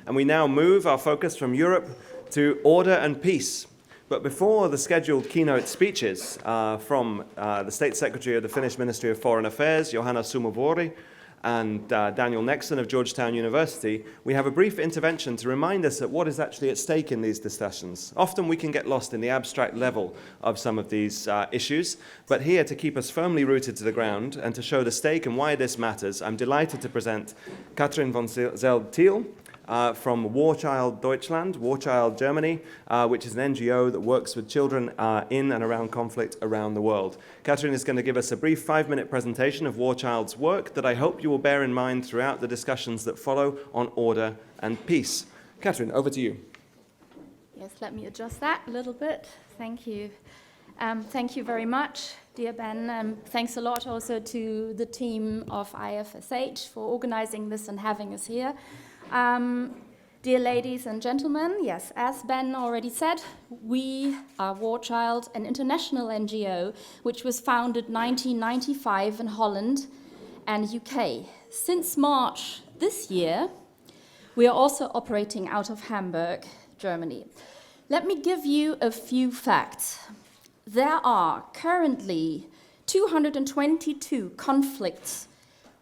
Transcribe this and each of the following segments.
And we now move our focus from Europe to order and peace. But before the scheduled keynote speeches from the State Secretary of the Finnish Ministry of Foreign Affairs, Johanna Sumuvuori, and Daniel Nexon of Georgetown University, we have a brief intervention to remind us of what is actually at stake in these discussions. Often we can get lost in the abstract level of some of these issues, but here to keep us firmly rooted to the ground and to show the stake and why this matters, I'm delighted to present Katrin von Zeld-Thiel, from War Child Deutschland, War Child Germany, which is an NGO that works with children in and around conflict around the world. Katrin is going to give us a brief 5-minute presentation of War Child's work that I hope you will bear in mind throughout the discussions that follow on order and peace. Katrin, over to you. Yes, let me adjust that a little bit. Thank you. Thank you very much, dear Ben. Thanks a lot also to the team of IFSH for organizing this and having us here. Dear ladies and gentlemen, yes, as Ben already said, we are War Child, an international NGO which was founded 1995 in Holland and UK. Since March this year, we are also operating out of Hamburg, Germany. Let me give you a few facts. There are currently 222 conflicts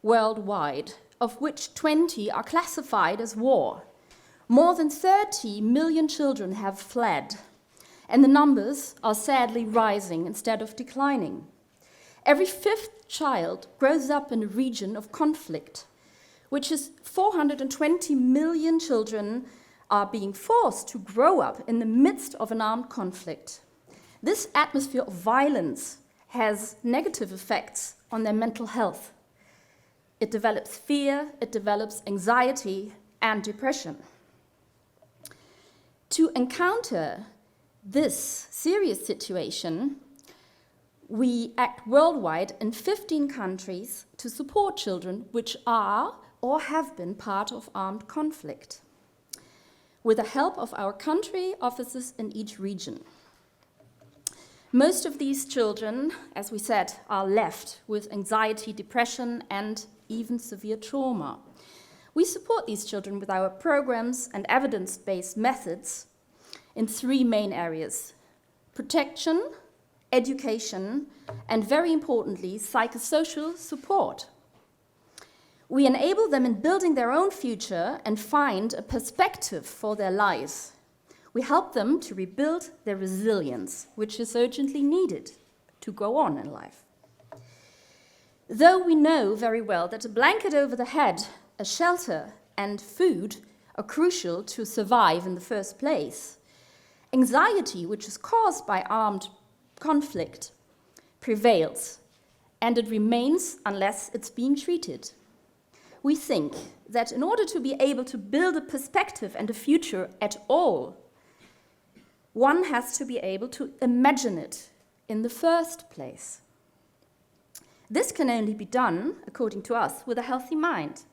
worldwide, of which 20 are classified as war. More than 30 million children have fled, and the numbers are sadly rising instead of declining. Every 5th child grows up in a region of conflict, which is 420 million children are being forced to grow up in the midst of an armed conflict. This atmosphere of violence has negative effects on their mental health. It develops fear, it develops anxiety and depression. To encounter this serious situation, we act worldwide in 15 countries to support children which are or have been part of armed conflict, with the help of our country offices in each region. Most of these children, as we said, are left with anxiety, depression, and even severe trauma. We support these children with our programs and evidence-based methods in 3 main areas: protection, education, and very importantly, psychosocial support. We enable them in building their own future and find a perspective for their lives. We help them to rebuild their resilience, which is urgently needed to go on in life. Though we know very well that a blanket over the head, a shelter, and food are crucial to survive in the first place, anxiety, which is caused by armed conflict, prevails, and it remains unless it's being treated. We think that in order to be able to build a perspective and a future at all, one has to be able to imagine it in the first place. This can only be done, according to us, with a healthy mind.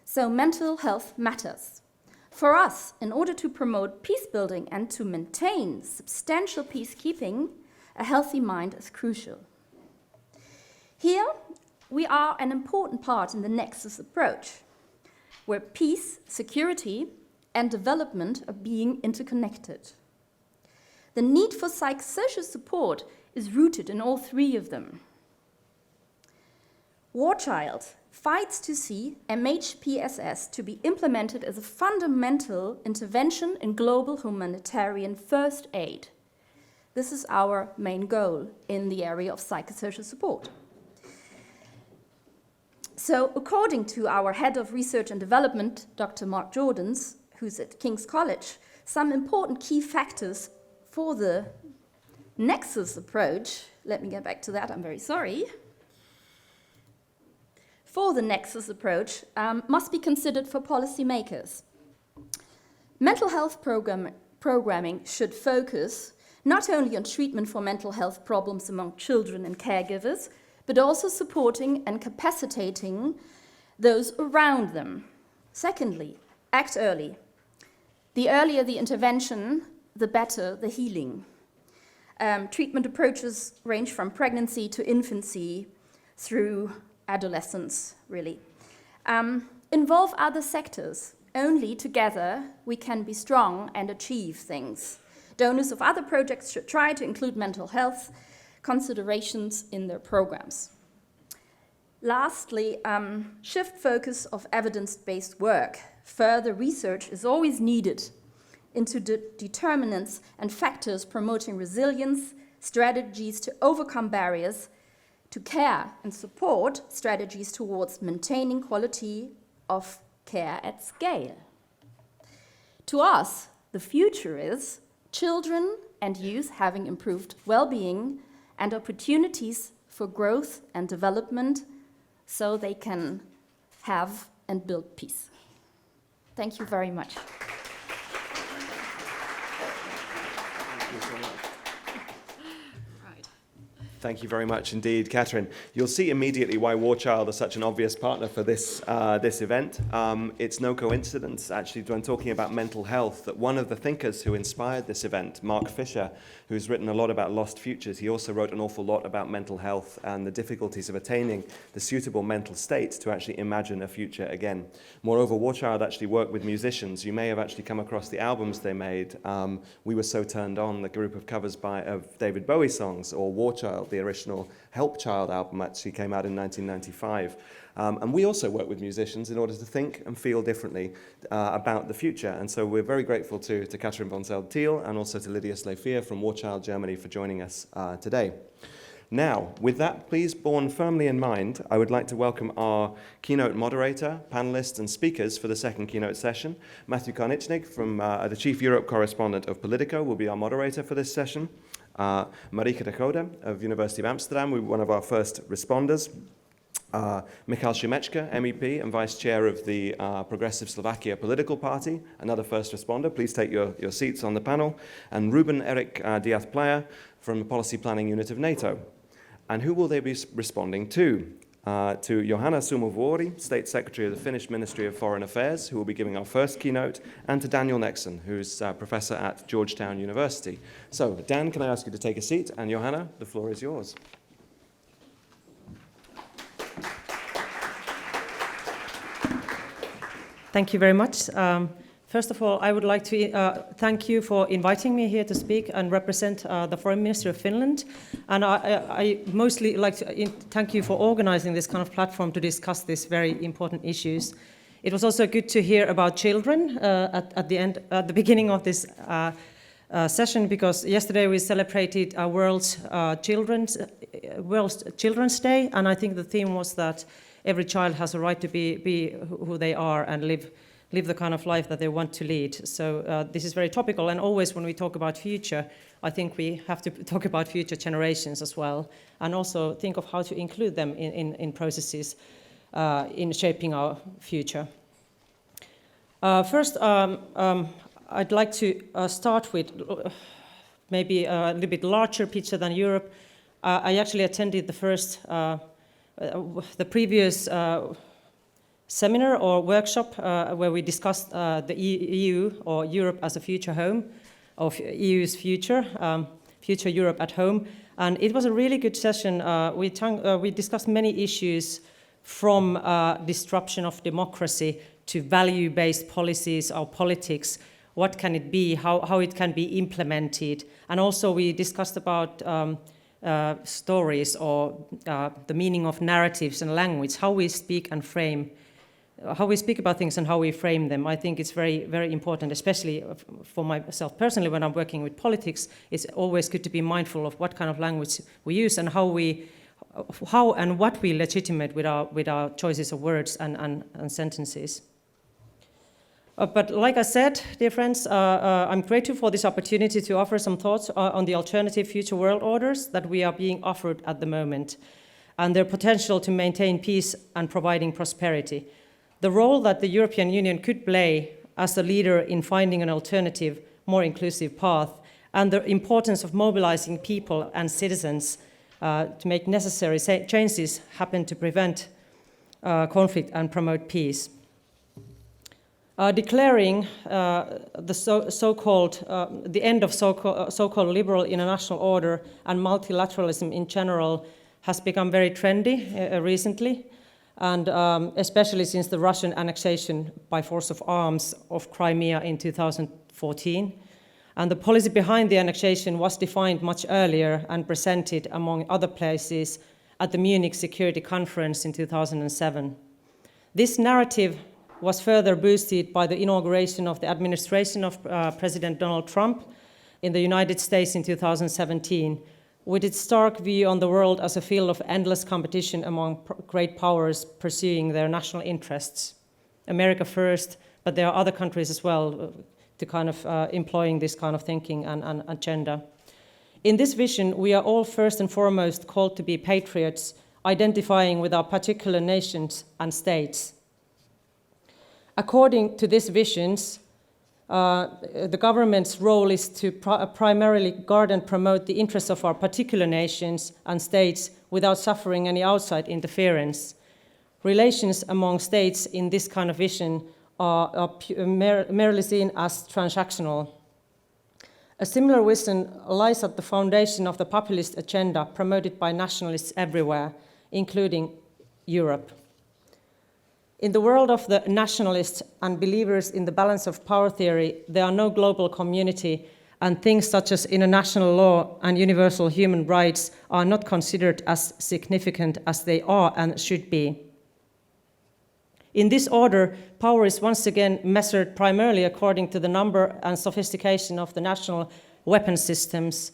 So mental health matters. For us, in order to promote peace building and to maintain substantial peacekeeping, a healthy mind is crucial. Here, we are an important part in the Nexus approach, where peace, security, and development are being interconnected. The need for psychosocial support is rooted in all 3 of them. War Child fights to see MHPSS to be implemented as a fundamental intervention in global humanitarian first aid. This is our main goal in the area of psychosocial support. So, according to our head of research and development, Dr. Mark Jordans, who's at King's College, some important key factors for the Nexus approach, let me get back to that, I'm very sorry, for the Nexus approach must be considered for policymakers. Mental health programming should focus not only on treatment for mental health problems among children and caregivers, but also supporting and capacitating those around them. Secondly, act early. The earlier the intervention, the better the healing. Treatment approaches range from pregnancy to infancy through adolescence, really. Involve other sectors, Only together we can be strong and achieve things. Donors of other projects should try to include mental health considerations in their programs. Lastly, shift focus of evidence-based work. Further research is always needed into the determinants and factors promoting resilience, strategies to overcome barriers, to care and support strategies towards maintaining quality of care at scale. To us, the future is children and youth having improved well-being and opportunities for growth and development so they can have and build peace. Thank you very much. Thank you very much indeed, Catherine. You'll see immediately why War Child is such an obvious partner for this event. It's no coincidence, actually, when talking about mental health, that one of the thinkers who inspired this event, Mark Fisher, who's written a lot about lost futures, he also wrote an awful lot about mental health and the difficulties of attaining the suitable mental state to actually imagine a future again. Moreover, War Child actually worked with musicians. You may have actually come across the albums they made. We Were So Turned On, the group of covers of David Bowie songs, or War Child, the original Help Child album actually came out in 1995. And we also work with musicians in order to think and feel differently about the future. And so we're very grateful to Katrin von Zeld-Thiel and also to Lydia Slefier from War Child Germany for joining us today. Now, with that, please, borne firmly in mind, I would like to welcome our keynote moderator, panelists, and speakers for the second keynote session. Matthew Karnitschnig, from the Chief Europe Correspondent of Politico, will be our moderator for this session. Marieke de Goede of University of Amsterdam, will be one of our first responders. Michal Šimečka, MEP and Vice Chair of the Progressive Slovakia Political Party, another first responder. Please take your seats on the panel. And Ruben Erik Diaz-Plaja from the Policy Planning Unit of NATO. And who will they be responding to? To Johanna Sumuvuori, State Secretary of the Finnish Ministry of Foreign Affairs, who will be giving our first keynote, and to Daniel Nexon, who's Professor at Georgetown University. So, Dan, can I ask you to take a seat? And Johanna, the floor is yours. Thank you very much. First of all, I would like to thank you for inviting me here to speak and represent the Foreign Ministry of Finland. And I mostly like to thank you for organizing this kind of platform to discuss these very important issues. It was also good to hear about children at the beginning of this session, because yesterday we celebrated World Children's Day, and I think the theme was that every child has a right to be who they are and live the kind of life that they want to lead. So this is very topical, and always when we talk about future, I think we have to talk about future generations as well, and also think of how to include them in processes in shaping our future. First, I'd like to start with maybe a little bit larger picture than Europe. I actually attended the previous seminar or workshop where we discussed the EU or Europe as a future home, of EU's future Europe at home. And it was a really good session. We discussed many issues from disruption of democracy to value-based policies or politics. What can it be, how it can be implemented. And also we discussed about stories or the meaning of narratives and language, how we speak and frame, how we speak about things and how we frame them. I think it's very, very important, especially for myself personally when I'm working with politics. It's always good to be mindful of what kind of language we use and how and what we legitimate with our choices of words and sentences. But like I said, dear friends, I'm grateful for this opportunity to offer some thoughts on the alternative future world orders that we are being offered at the moment and their potential to maintain peace and providing prosperity. The role that the European Union could play as a leader in finding an alternative, more inclusive path, and the importance of mobilizing people and citizens to make necessary changes happen to prevent conflict and promote peace. Declaring the end of so-called liberal international order and multilateralism in general has become very trendy recently. and especially since the Russian annexation by force of arms of Crimea in 2014. And the policy behind the annexation was defined much earlier and presented, among other places, at the Munich Security Conference in 2007. This narrative was further boosted by the inauguration of the administration of President Donald Trump in the United States in 2017, with its stark view on the world as a field of endless competition among great powers pursuing their national interests. America first, but there are other countries as well to kind of employing this kind of thinking and agenda. In this vision, we are all first and foremost called to be patriots, identifying with our particular nations and states. According to these visions, the government's role is to primarily guard and promote the interests of our particular nations and states without suffering any outside interference. Relations among states in this kind of vision are merely seen as transactional. A similar vision lies at the foundation of the populist agenda promoted by nationalists everywhere, including Europe. In the world of the nationalists and believers in the balance of power theory, there are no global community, and things such as international law and universal human rights are not considered as significant as they are and should be. In this order, power is once again measured primarily according to the number and sophistication of the national weapon systems,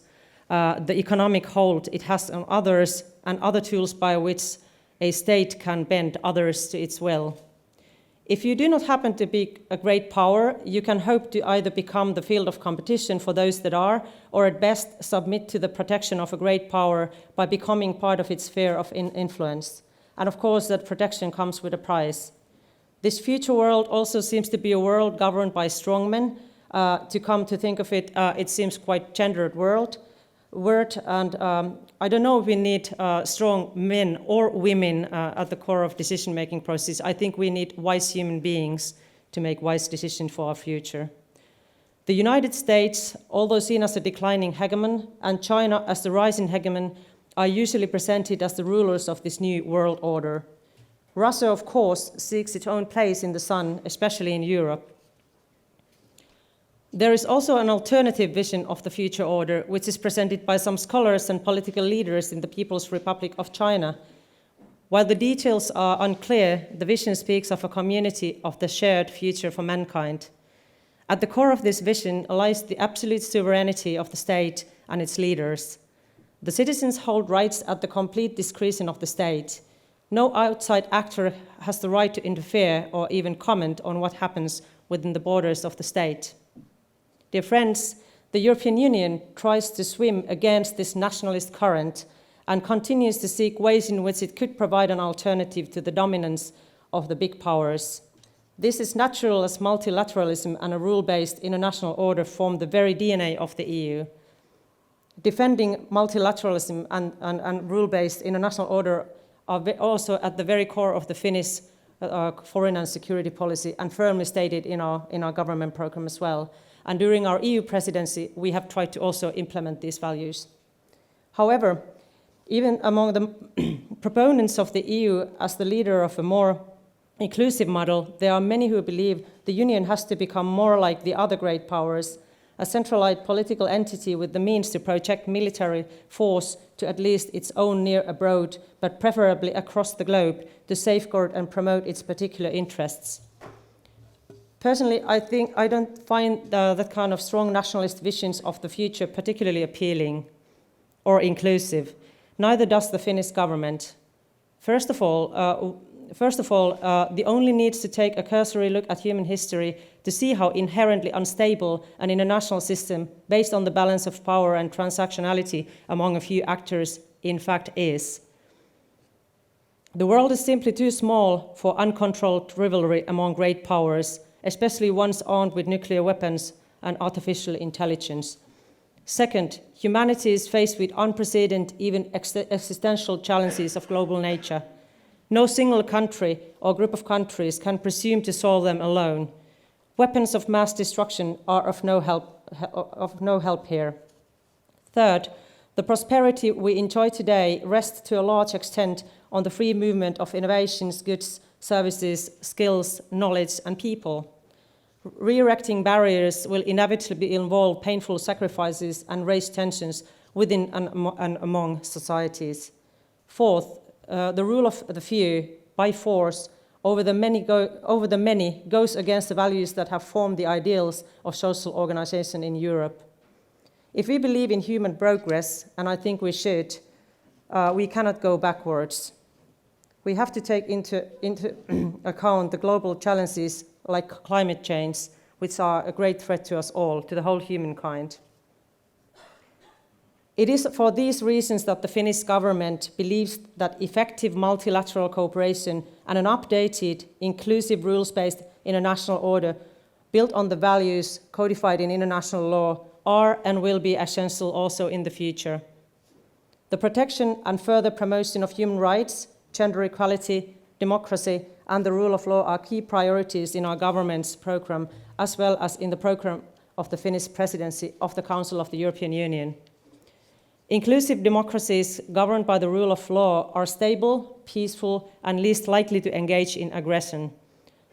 the economic hold it has on others, and other tools by which a state can bend others to its will. If you do not happen to be a great power, you can hope to either become the field of competition for those that are, or at best submit to the protection of a great power by becoming part of its sphere of influence. And of course, that protection comes with a price. This future world also seems to be a world governed by strongmen. To come to think of it, it seems quite gendered word, and I don't know if we need strong men or women at the core of decision-making process. I think we need wise human beings to make wise decisions for our future. The United States, although seen as a declining hegemon, and China as the rising hegemon, are usually presented as the rulers of this new world order. Russia, of course, seeks its own place in the sun, especially in Europe. There is also an alternative vision of the future order, which is presented by some scholars and political leaders in the People's Republic of China. While the details are unclear, the vision speaks of a community of the shared future for mankind. At the core of this vision lies the absolute sovereignty of the state and its leaders. The citizens hold rights at the complete discretion of the state. No outside actor has the right to interfere or even comment on what happens within the borders of the state. Dear friends, the European Union tries to swim against this nationalist current and continues to seek ways in which it could provide an alternative to the dominance of the big powers. This is natural as multilateralism and a rule-based international order form the very DNA of the EU. Defending multilateralism and rule-based international order are also at the very core of the Finnish foreign and security policy and firmly stated in our government program as well. And during our EU presidency, we have tried to also implement these values. However, even among the proponents of the EU as the leader of a more inclusive model, there are many who believe the Union has to become more like the other great powers, a centralized political entity with the means to project military force to at least its own near abroad, but preferably across the globe, to safeguard and promote its particular interests. Personally, I don't find that kind of strong nationalist visions of the future particularly appealing or inclusive. Neither does the Finnish government. First of all, the only needs to take a cursory look at human history to see how inherently unstable an international system based on the balance of power and transactionality among a few actors in fact is. The world is simply too small for uncontrolled rivalry among great powers, especially ones armed with nuclear weapons and artificial intelligence. Second, humanity is faced with unprecedented, even existential challenges of global nature. No single country or group of countries can presume to solve them alone. Weapons of mass destruction are of no help here. Third, The prosperity we enjoy today rests to a large extent on the free movement of innovations, goods, services, skills, knowledge, and people. Re-erecting barriers will inevitably involve painful sacrifices and raise tensions within and among societies. Fourth, the rule of the few by force over the many goes against the values that have formed the ideals of social organization in Europe. If we believe in human progress, and I think we should, we cannot go backwards. We have to take into account the global challenges like climate change, which are a great threat to us all, to the whole humankind. It is for these reasons that the Finnish government believes that effective multilateral cooperation and an updated, inclusive, rules-based international order built on the values codified in international law are and will be essential also in the future. The protection and further promotion of human rights, gender equality, democracy, and the rule of law are key priorities in our government's program, as well as in the program of the Finnish presidency of the Council of the European Union. Inclusive democracies governed by the rule of law are stable, peaceful, and least likely to engage in aggression.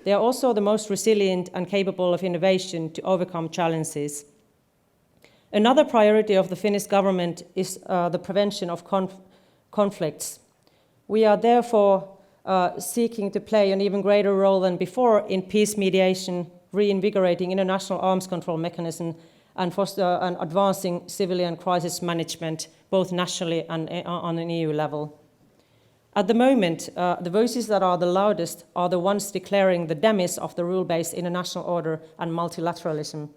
They are also the most resilient and capable of innovation to overcome challenges. Another priority of the Finnish government is the prevention of conflicts. We are therefore seeking to play an even greater role than before in peace mediation, reinvigorating international arms control mechanism, and advancing civilian crisis management, both nationally and on an EU level. At the moment, the voices that are the loudest are the ones declaring the demise of the rule-based international order and multilateralism.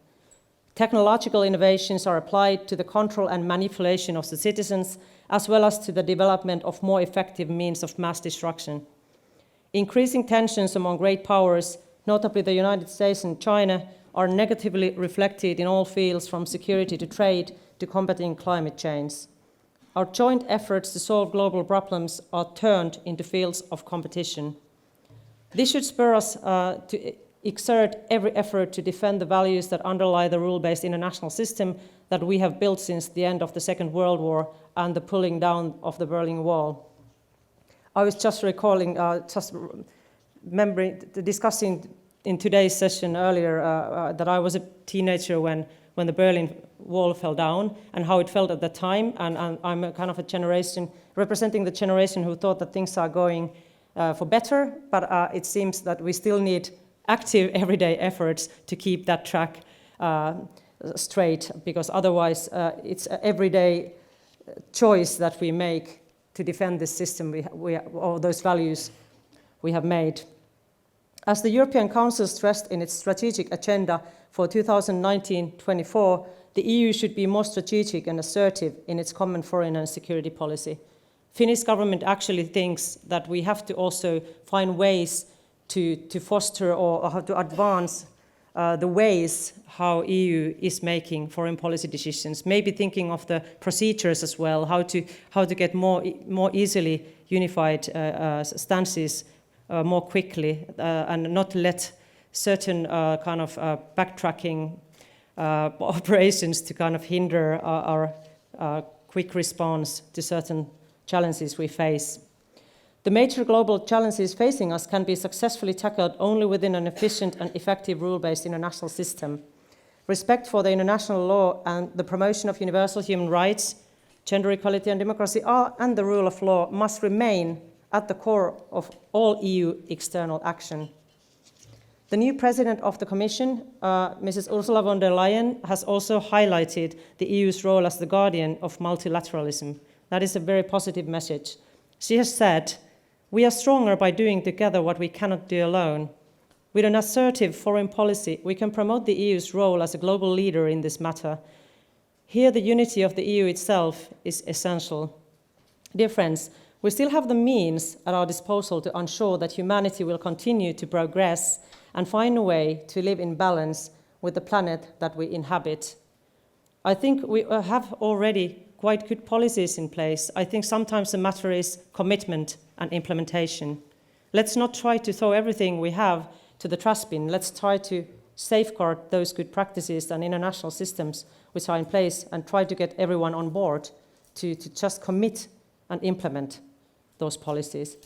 Technological innovations are applied to the control and manipulation of the citizens, as well as to the development of more effective means of mass destruction. Increasing tensions among great powers, notably the United States and China, are negatively reflected in all fields from security to trade to combating climate change. Our joint efforts to solve global problems are turned into fields of competition. This should spur us to exert every effort to defend the values that underlie the rule-based international system that we have built since the end of the Second World War and the pulling down of the Berlin Wall. I was just recalling, discussing in today's session earlier that I was a teenager when the Berlin Wall fell down and how it felt at the time. And I'm a kind of a generation, representing the generation who thought that things are going for better, but it seems that we still need active everyday efforts to keep that track straight, because otherwise it's an everyday choice that we make to defend this system, or those values we have made. As the European Council stressed in its strategic agenda for 2019-24, the EU should be more strategic and assertive in its common foreign and security policy. Finnish government actually thinks that we have to also find ways to foster or how to advance the ways how EU is making foreign policy decisions, maybe thinking of the procedures as well, how to get more easily unified stances more quickly, and not let certain kind of backtracking operations to kind of hinder our quick response to certain challenges we face. The major global challenges facing us can be successfully tackled only within an efficient and effective rule-based international system. Respect for the international law and the promotion of universal human rights, gender equality and democracy and the rule of law must remain at the core of all EU external action. The new president of the Commission, Mrs. Ursula von der Leyen, has also highlighted the EU's role as the guardian of multilateralism. That is a very positive message. She has said, "We are stronger by doing together what we cannot do alone. With an assertive foreign policy, we can promote the EU's role as a global leader in this matter. Here, the unity of the EU itself is essential." Dear friends, we still have the means at our disposal to ensure that humanity will continue to progress and find a way to live in balance with the planet that we inhabit. I think we have already quite good policies in place. I think sometimes the matter is commitment and implementation. Let's not try to throw everything we have to the trash bin. Let's try to safeguard those good practices and international systems which are in place and try to get everyone on board to just commit and implement those policies.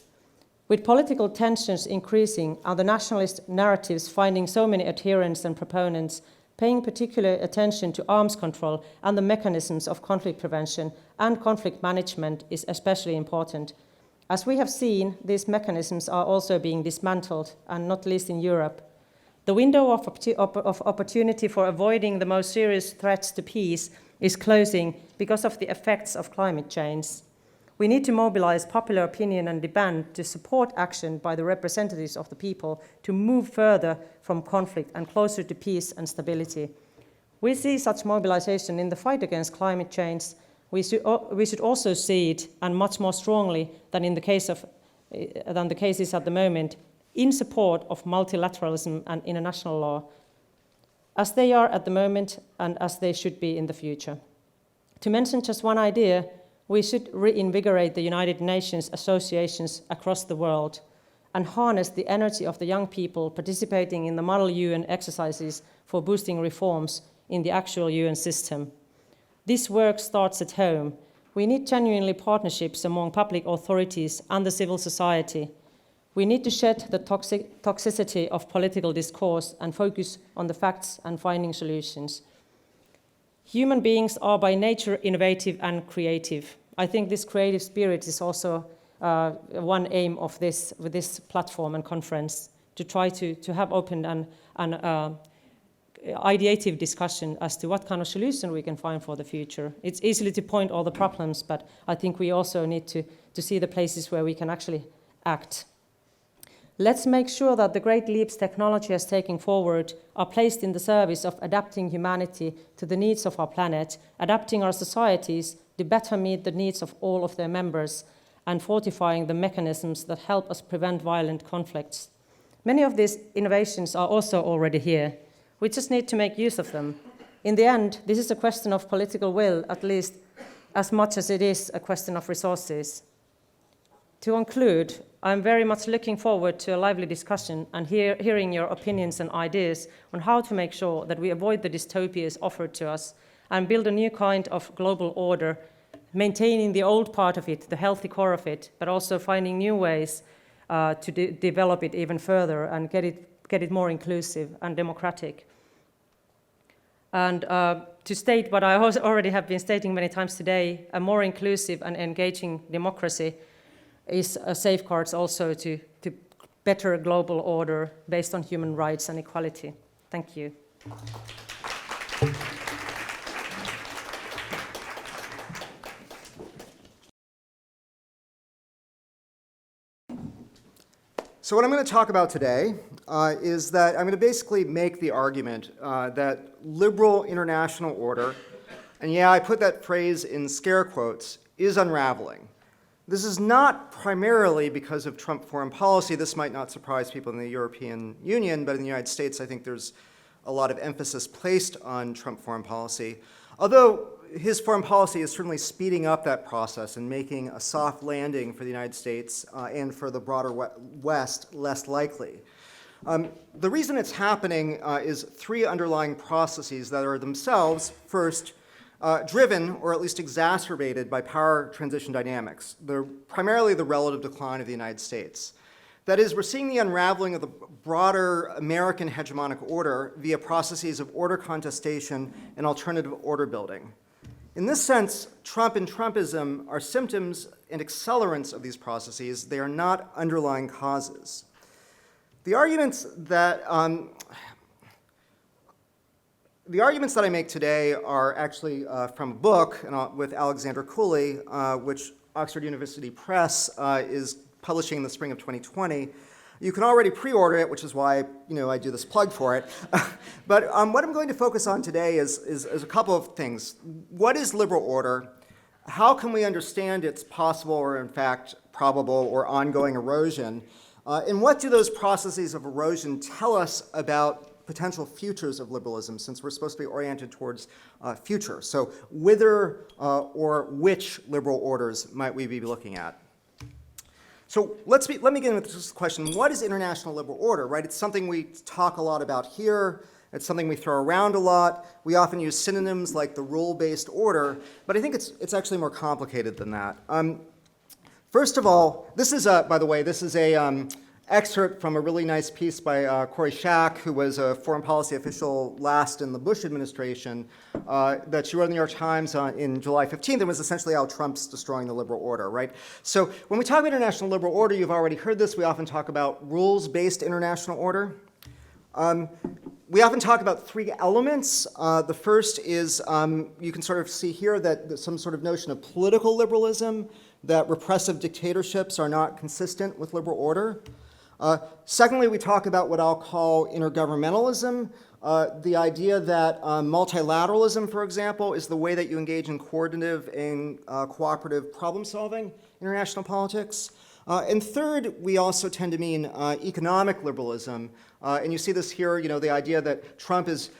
With political tensions increasing and the nationalist narratives finding so many adherents and proponents, paying particular attention to arms control and the mechanisms of conflict prevention and conflict management is especially important. As we have seen, these mechanisms are also being dismantled, and not least in Europe. The window of opportunity for avoiding the most serious threats to peace is closing because of the effects of climate change. We need to mobilize popular opinion and demand to support action by the representatives of the people to move further from conflict and closer to peace and stability. We see such mobilization in the fight against climate change. We should also see it, and much more strongly than the cases at the moment, in support of multilateralism and international law, as they are at the moment and as they should be in the future. To mention just one idea, we should reinvigorate the United Nations associations across the world and harness the energy of the young people participating in the Model UN exercises for boosting reforms in the actual UN system. This work starts at home. We need genuinely partnerships among public authorities and the civil society. We need to shed the toxicity of political discourse and focus on the facts and finding solutions. Human beings are by nature innovative and creative. I think this creative spirit is also one aim of this platform and conference, to try to have open and ideative discussion as to what kind of solution we can find for the future. It's easy to point all the problems, but I think we also need to see the places where we can actually act. Let's make sure that the great leaps technology has taken forward are placed in the service of adapting humanity to the needs of our planet, adapting our societies to better meet the needs of all of their members, and fortifying the mechanisms that help us prevent violent conflicts. Many of these innovations are also already here. We just need to make use of them. In the end, this is a question of political will, at least as much as it is a question of resources. To conclude, I'm very much looking forward to a lively discussion and hearing your opinions and ideas on how to make sure that we avoid the dystopias offered to us and build a new kind of global order, maintaining the old part of it, the healthy core of it, but also finding new ways to develop it even further and get it more inclusive and democratic. And to state what I already have been stating many times today, a more inclusive and engaging democracy is safeguards also to better global order based on human rights and equality. Thank you. So what I'm going to talk about today is that I'm going to basically make the argument that liberal international order, and yeah, I put that phrase in scare quotes, is unraveling. This is not primarily because of Trump foreign policy. This might not surprise people in the European Union, but in the United States, I think there's a lot of emphasis placed on Trump foreign policy. Although his foreign policy is certainly speeding up that process and making a soft landing for the United States and for the broader West less likely. The reason it's happening is three underlying processes that are themselves, first, driven or at least exacerbated by power transition dynamics, primarily the relative decline of the United States. That is, we're seeing the unraveling of the broader American hegemonic order via processes of order contestation and alternative order building. In this sense, Trump and Trumpism are symptoms and accelerants of these processes. They are not underlying causes. The arguments that I make today are actually from a book with Alexander Cooley, which Oxford University Press is publishing in the spring of 2020. You can already pre-order it, which is why I do this plug for it. But what I'm going to focus on today is a couple of things. What is liberal order? How can we understand its possible or in fact probable or ongoing erosion? And what do those processes of erosion tell us about potential futures of liberalism, since we're supposed to be oriented towards future? So whether or which liberal orders might we be looking at? So let me begin with this question. What is international liberal order, right? It's something we talk a lot about here. It's something we throw around a lot. We often use synonyms like the rule-based order, but I think it's actually more complicated than that. First of all, this is, by the way, this is a excerpt from a really nice piece by Corey Shack, who was a foreign policy official last in the Bush administration, that she wrote in the New York Times in July 15th, and was essentially how Trump's destroying the liberal order, right? So when we talk about international liberal order, you've already heard this, we often talk about rules-based international order. We often talk about three elements. The first is, you can sort of see here that some sort of notion of political liberalism, that repressive dictatorships are not consistent with liberal order. Secondly, we talk about what I'll call intergovernmentalism, the idea that multilateralism, for example, is the way that you engage in coordinative and cooperative problem solving in international politics. And third, we also tend to mean economic liberalism. And you see this here, the idea that Trump is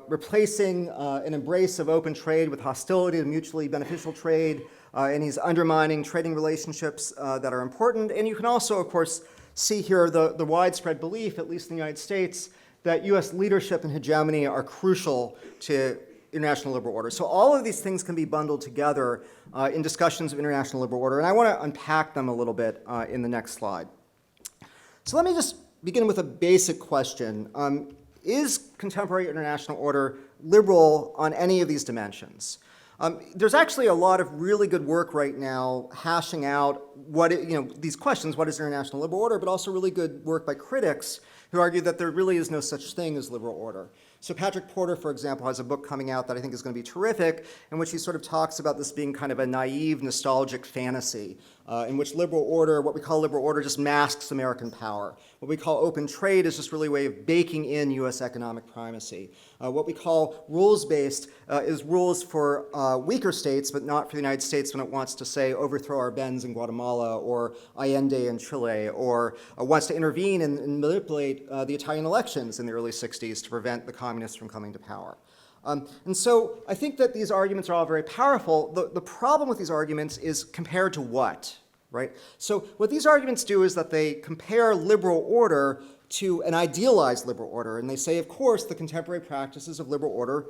replacing an embrace of open trade with hostility to mutually beneficial trade, and he's undermining trading relationships that are important. And you can also, of course, see here the widespread belief, at least in the United States, that US leadership and hegemony are crucial to international liberal order. So all of these things can be bundled together in discussions of international liberal order, and I want to unpack them a little bit in the next slide. So let me just begin with a basic question. Is contemporary international order liberal on any of these dimensions? There's actually a lot of really good work right now hashing out these questions, what is international liberal order, but also really good work by critics who argue that there really is no such thing as liberal order. So Patrick Porter, for example, has a book coming out that I think is going to be terrific, in which he sort of talks about this being kind of a naive, nostalgic fantasy, in which liberal order, what we call liberal order, just masks American power. What we call open trade is just really a way of baking in US economic primacy. What we call rules-based is rules for weaker states, but not for the United States when it wants to, say, overthrow our Benz in Guatemala, or Allende in Chile, or wants to intervene and manipulate the Italian elections in the early 60s to prevent the communists from coming to power. And so I think that these arguments are all very powerful. The problem with these arguments is compared to what, right? So what these arguments do is that they compare liberal order to an idealized liberal order. And they say, of course, the contemporary practices of liberal order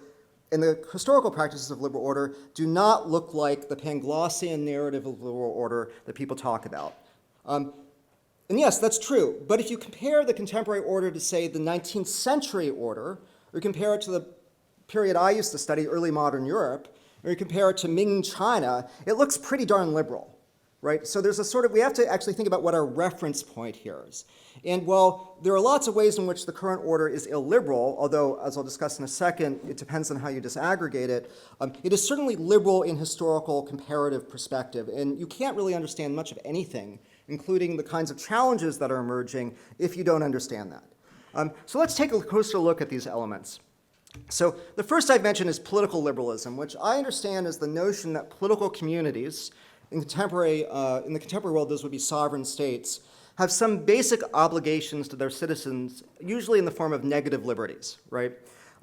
and the historical practices of liberal order do not look like the Panglossian narrative of liberal order that people talk about. And yes, that's true. But if you compare the contemporary order to, say, the 19th century order, or compare it to the period I used to study, early modern Europe, or you compare it to Ming China, it looks pretty darn liberal, right? So there's a sort of, we have to actually think about what our reference point here is. And while there are lots of ways in which the current order is illiberal, although, as I'll discuss in a second, it depends on how you disaggregate it, it is certainly liberal in historical comparative perspective. And you can't really understand much of anything, including the kinds of challenges that are emerging, if you don't understand that. So let's take a closer look at these elements. So the first I've mentioned is political liberalism, which I understand as the notion that political communities in the contemporary world, those would be sovereign states, have some basic obligations to their citizens, usually in the form of negative liberties, right?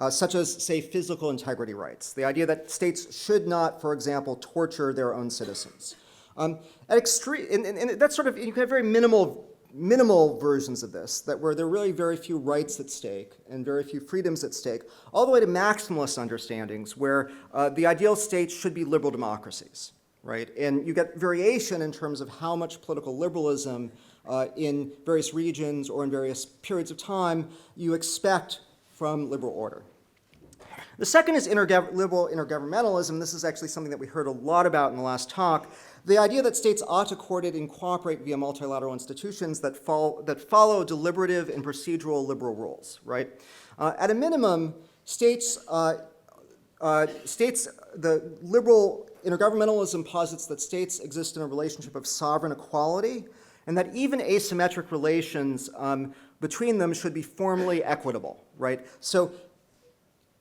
Such as, say, physical integrity rights. The idea that states should not, for example, torture their own citizens. And that's sort of, you can have very minimal versions of this, where there are really very few rights at stake and very few freedoms at stake, all the way to maximalist understandings where the ideal state should be liberal democracies, right? And you get variation in terms of how much political liberalism in various regions or in various periods of time you expect from liberal order. The second is liberal intergovernmentalism. This is actually something that we heard a lot about in the last talk. The idea that states ought to coordinate and cooperate via multilateral institutions that follow deliberative and procedural liberal rules, right? At a minimum, the liberal intergovernmentalism posits that states exist in a relationship of sovereign equality, and that even asymmetric relations between them should be formally equitable, right? So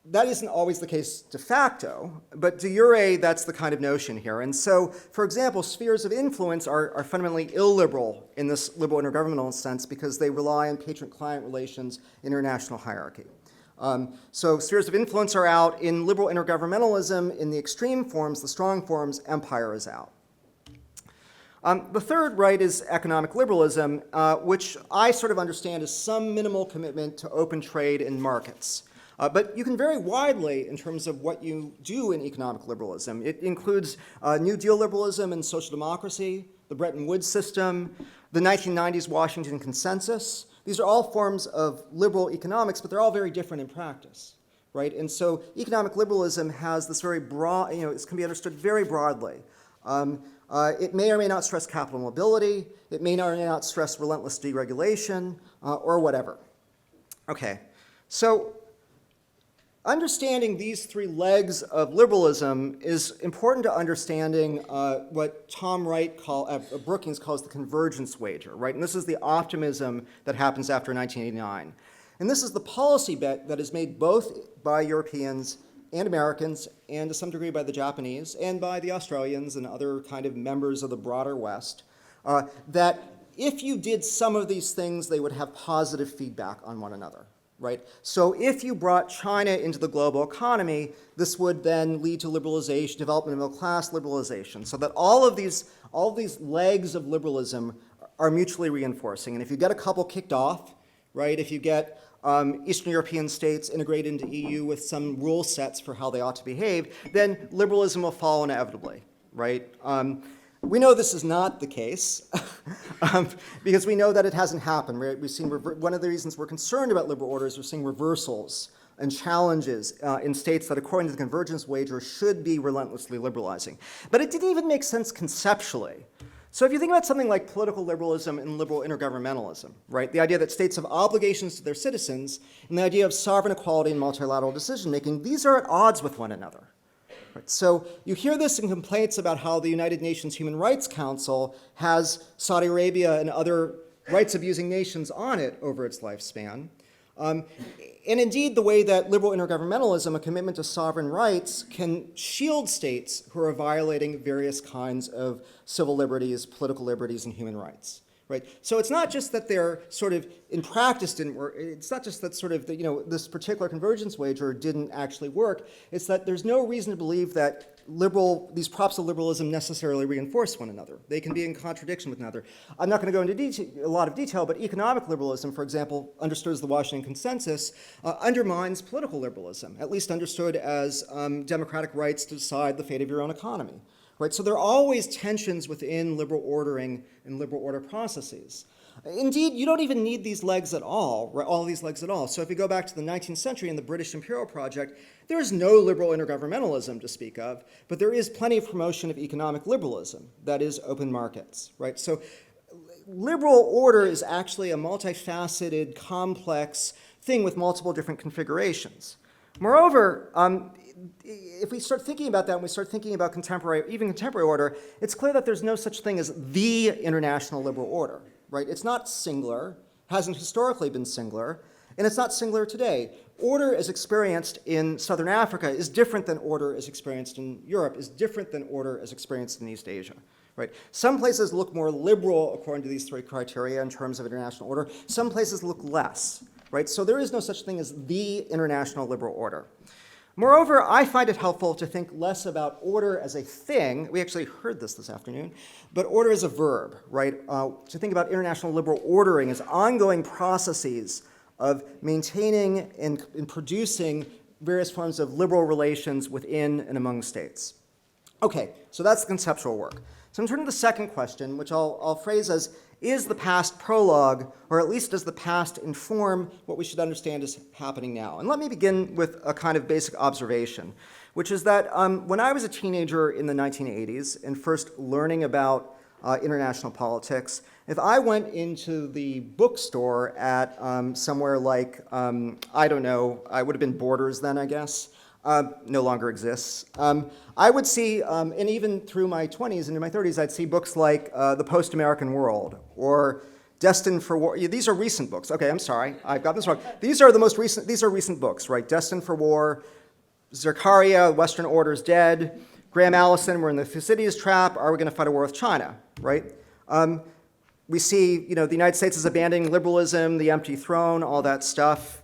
that isn't always the case de facto, but de jure, that's the kind of notion here. And so, for example, spheres of influence are fundamentally illiberal in this liberal intergovernmental sense because they rely on patron-client relations in international hierarchy. So spheres of influence are out. In liberal intergovernmentalism, in the extreme forms, the strong forms, empire is out. The third right is economic liberalism, which I sort of understand as some minimal commitment to open trade in markets. But you can vary widely in terms of what you do in economic liberalism. It includes New Deal liberalism and social democracy, the Bretton Woods system, the 1990s Washington Consensus. These are all forms of liberal economics, but they're all very different in practice, right? And so economic liberalism has this very broad, it can be understood very broadly. It may or may not stress capital mobility. It may or may not stress relentless deregulation, or whatever. Okay, so understanding these three legs of liberalism is important to understanding what Tom Wright Brookings calls the convergence wager, right? And this is the optimism that happens after 1989. And this is the policy bet that is made both by Europeans and Americans, and to some degree by the Japanese, and by the Australians and other kind of members of the broader West, that if you did some of these things, they would have positive feedback on one another. Right? So if you brought China into the global economy, this would then lead to liberalization, development of middle class liberalization, so that all of these legs of liberalism are mutually reinforcing. And if you get a couple kicked off, right, if you get Eastern European states integrated into EU with some rule sets for how they ought to behave, then liberalism will follow inevitably, right? We know this is not the case because we know that it hasn't happened. Right? We've seen one of the reasons we're concerned about liberal order is we're seeing reversals and challenges in states that, according to the convergence wager, should be relentlessly liberalizing. But it didn't even make sense conceptually. So if you think about something like political liberalism and liberal intergovernmentalism, right, the idea that states have obligations to their citizens, and the idea of sovereign equality and multilateral decision-making, these are at odds with one another. So you hear this in complaints about how the United Nations Human Rights Council has Saudi Arabia and other rights-abusing nations on it over its lifespan. And indeed, the way that liberal intergovernmentalism, a commitment to sovereign rights, can shield states who are violating various kinds of civil liberties, political liberties, and human rights. Right? So it's not just that they're sort of, in practice didn't work, it's not just that sort of, this particular convergence wager didn't actually work, it's that there's no reason to believe that these props of liberalism necessarily reinforce one another. They can be in contradiction with one another. I'm not going to go into a lot of detail, but economic liberalism, for example, understood as the Washington Consensus, undermines political liberalism, at least understood as democratic rights to decide the fate of your own economy. Right? So there are always tensions within liberal ordering and liberal order processes. Indeed, you don't even need these legs at all, right? All these legs at all. So if you go back to the 19th century and the British Imperial Project, there is no liberal intergovernmentalism to speak of, but there is plenty of promotion of economic liberalism, that is, open markets. Right? So liberal order is actually a multifaceted, complex thing with multiple different configurations. Moreover, if we start thinking about that and we start thinking about contemporary order, it's clear that there's no such thing as the international liberal order, right? It's not singular, hasn't historically been singular, and it's not singular today. Order as experienced in Southern Africa is different than order as experienced in Europe, is different than order as experienced in East Asia, right? Some places look more liberal according to these three criteria in terms of international order. Some places look less, right? So there is no such thing as the international liberal order. Moreover, I find it helpful to think less about order as a thing. We actually heard this afternoon, but order as a verb, right? To think about international liberal ordering as ongoing processes of maintaining and producing various forms of liberal relations within and among states. Okay, so that's the conceptual work. So I'm turning to the second question, which I'll phrase as, is the past prologue, or at least does the past inform what we should understand is happening now? And let me begin with a kind of basic observation, which is that when I was a teenager in the 1980s and first learning about international politics, if I went into the bookstore at somewhere like, I don't know, I would have been Borders then, I guess, no longer exists. I would see, and even through my 20s and in my 30s, I'd see books like The Post-American World or Destined for War. These are recent books. Okay, I'm sorry, I've got this wrong. These are recent books, right? Destined for War, Zakaria, Western Order's Dead, Graham Allison, We're in the Thucydides Trap, Are We Going to Fight a War with China, right? We see, the United States is abandoning liberalism, the empty throne, all that stuff.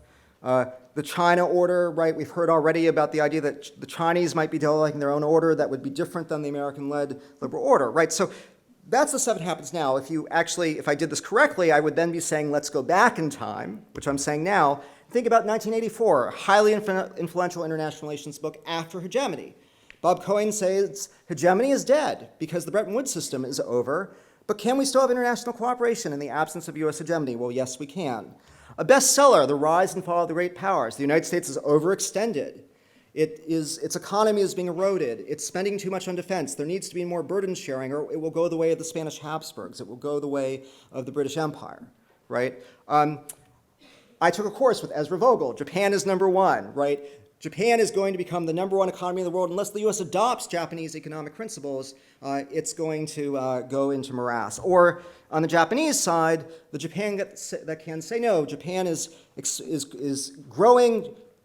The China order, right? We've heard already about the idea that the Chinese might be developing their own order that would be different than the American-led liberal order, right? So That's the stuff that happens now. If I did this correctly, I would then be saying, let's go back in time, which I'm saying now. Think about 1984, a highly influential international relations book after hegemony. Bob Cohen says hegemony is dead because the Bretton Woods system is over, but can we still have international cooperation in the absence of US hegemony? Well, yes, we can. A bestseller, The Rise and Fall of the Great Powers. The United States is overextended. Its economy is being eroded. It's spending too much on defense. There needs to be more burden sharing, or it will go the way of the Spanish Habsburgs. It will go the way of the British Empire, right? I took a course with Ezra Vogel. Japan is number one, right? Japan is going to become the number one economy in the world. Unless the US adopts Japanese economic principles, it's going to go into morass. Or on the Japanese side, the Japan that can say no, Japan is growing,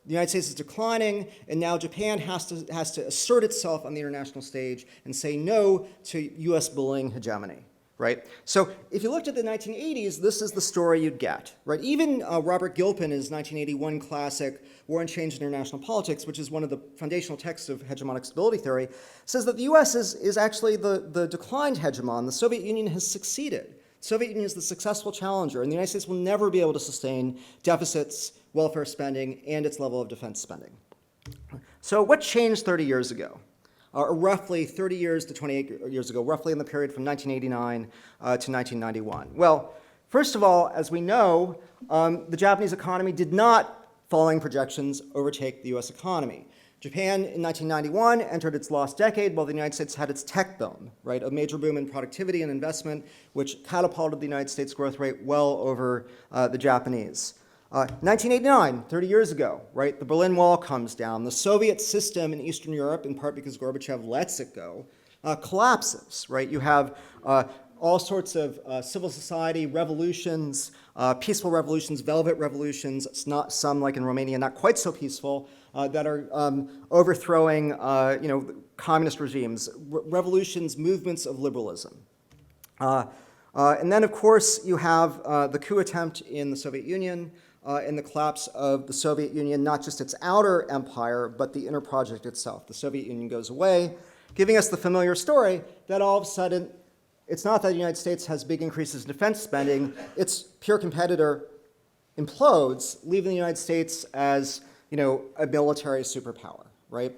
the United States is declining, and now Japan has to assert itself on the international stage and say no to US bullying hegemony. Right? So if you looked at the 1980s, this is the story you'd get. Right? Even Robert Gilpin, his 1981 classic, War and Change in International Politics, which is one of the foundational texts of hegemonic stability theory, says that the US is actually the declined hegemon. The Soviet Union has succeeded. The Soviet Union is the successful challenger, and the United States will never be able to sustain deficits, welfare spending, and its level of defense spending. So what changed 30 years ago? Or roughly 30 years to 28 years ago, roughly in the period from 1989 to 1991? Well, first of all, as we know, the Japanese economy did not, following projections, overtake the US economy. Japan in 1991 entered its lost decade while the United States had its tech boom, right? A major boom in productivity and investment, which catapulted the United States growth rate well over the Japanese. 1989, 30 years ago, right? The Berlin Wall comes down. The Soviet system in Eastern Europe, in part because Gorbachev lets it go, collapses, right? You have all sorts of civil society revolutions, peaceful revolutions, velvet revolutions. It's not some, like in Romania, not quite so peaceful, that are overthrowing, communist regimes, revolutions, movements of liberalism. And then, of course, you have the coup attempt in the Soviet Union, and the collapse of the Soviet Union, not just its outer empire, but the inner project itself. The Soviet Union goes away, giving us the familiar story that all of a sudden, it's not that the United States has big increases in defense spending, its peer competitor implodes, leaving the United States as, a military superpower, right?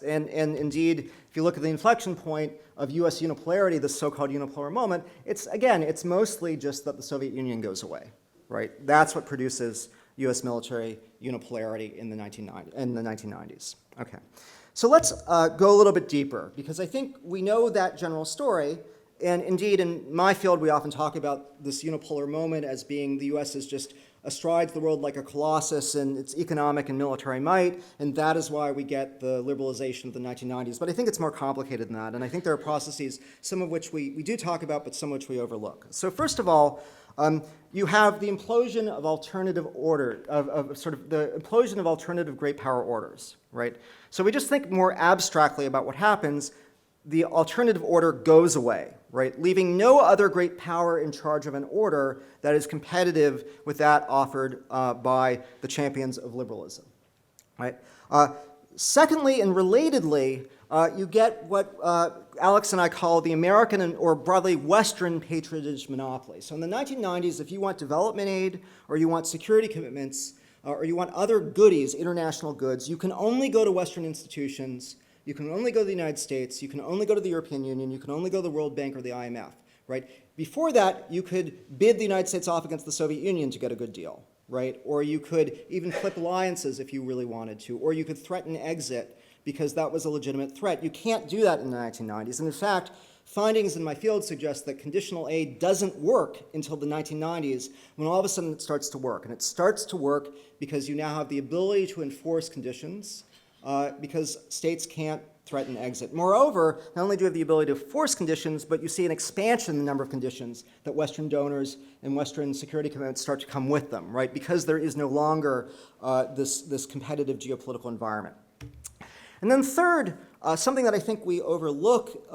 And indeed, if you look at the inflection point of US unipolarity, the so-called unipolar moment, it's mostly just that the Soviet Union goes away. Right? That's what produces US military unipolarity in the 1990s. Okay. So let's go a little bit deeper, because I think we know that general story, and indeed in my field we often talk about this unipolar moment as being the US is just astrides the world like a colossus in its economic and military might, and that is why we get the liberalization of the 1990s. But I think it's more complicated than that, and I think there are processes, some of which we do talk about, but some of which we overlook. So first of all, you have the implosion of alternative order, the implosion of alternative great power orders, right? So we just think more abstractly about what happens. The alternative order goes away, right? Leaving no other great power in charge of an order that is competitive with that offered by the champions of liberalism, right? Secondly, and relatedly, you get what Alex and I call the American or broadly Western patronage monopoly. So in the 1990s, if you want development aid or you want security commitments or you want other goodies, international goods, you can only go to Western institutions, you can only go to the United States, you can only go to the European Union, you can only go to the World Bank or the IMF, right? Before that, you could bid the United States off against the Soviet Union to get a good deal, right? Or you could even flip alliances if you really wanted to, or you could threaten exit because that was a legitimate threat. You can't do that in the 1990s. And in fact, findings in my field suggest that conditional aid doesn't work until the 1990s, when all of a sudden it starts to work. And it starts to work because you now have the ability to enforce conditions because states can't threaten exit. Moreover, not only do you have the ability to force conditions, but you see an expansion in the number of conditions that Western donors and Western security commitments start to come with them, right? Because there is no longer this competitive geopolitical environment. And then third, something that I think we overlook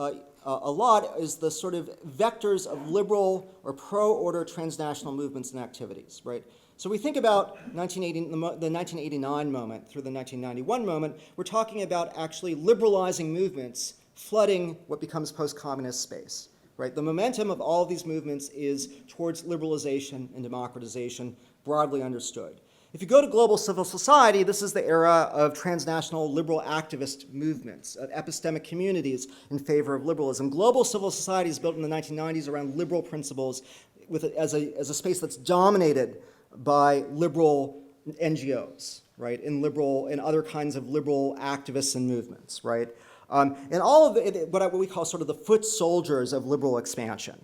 a lot is the sort of vectors of liberal or pro-order transnational movements and activities, right? So we think about the 1989 moment through the 1991 moment, we're talking about actually liberalizing movements flooding what becomes post-communist space, right? The momentum of all of these movements is towards liberalization and democratization, broadly understood. If you go to global civil society, this is the era of transnational liberal activist movements, of epistemic communities in favor of liberalism. Global civil society is built in the 1990s around liberal principles as a space that's dominated by liberal NGOs, right, and other kinds of liberal activists and movements, right? And all of what we call sort of the foot soldiers of liberal expansion,